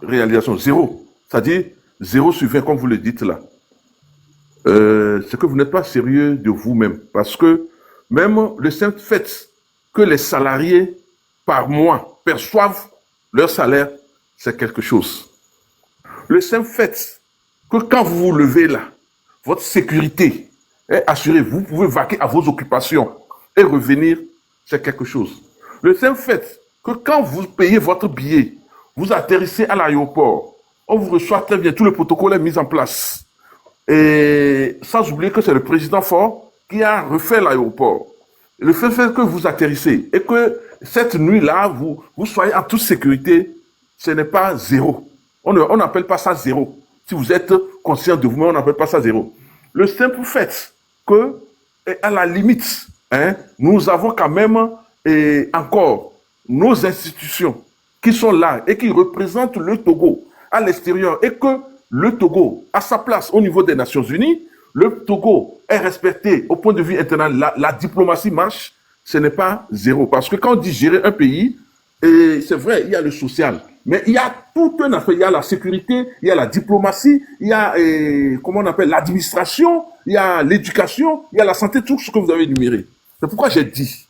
réalisation, 0. C'est-à-dire, 0 sur 20, comme vous le dites là, c'est que vous n'êtes pas sérieux de vous-même. Parce que même le simple fait que les salariés par mois perçoivent leur salaire, c'est quelque chose. Le simple fait que quand vous vous levez là, votre sécurité est assurée, vous pouvez vaquer à vos occupations et revenir, c'est quelque chose. Le simple fait que quand vous payez votre billet, vous atterrissez à l'aéroport, on vous reçoit très bien, tout le protocole est mis en place. Et sans oublier que c'est le président Faure qui a refait l'aéroport. Le fait que vous atterrissez et que cette nuit-là, vous soyez en toute sécurité, ce n'est pas 0. On n'appelle pas ça 0. Si vous êtes conscient de vous-même, on n'appelle pas ça 0. Le simple fait que, à la limite, nous avons quand même encore nos institutions qui sont là et qui représentent le Togo à l'extérieur et que le Togo a sa place au niveau des Nations Unies, le Togo est respecté au point de vue international, la diplomatie marche, ce n'est pas 0. Parce que quand on dit gérer un pays, c'est vrai, il y a le social, mais il y a tout un aspect, il y a la sécurité, il y a la diplomatie, il y a, comment on appelle, l'administration, il y a l'éducation, il y a la santé, tout ce que vous avez énuméré. C'est pourquoi j'ai dit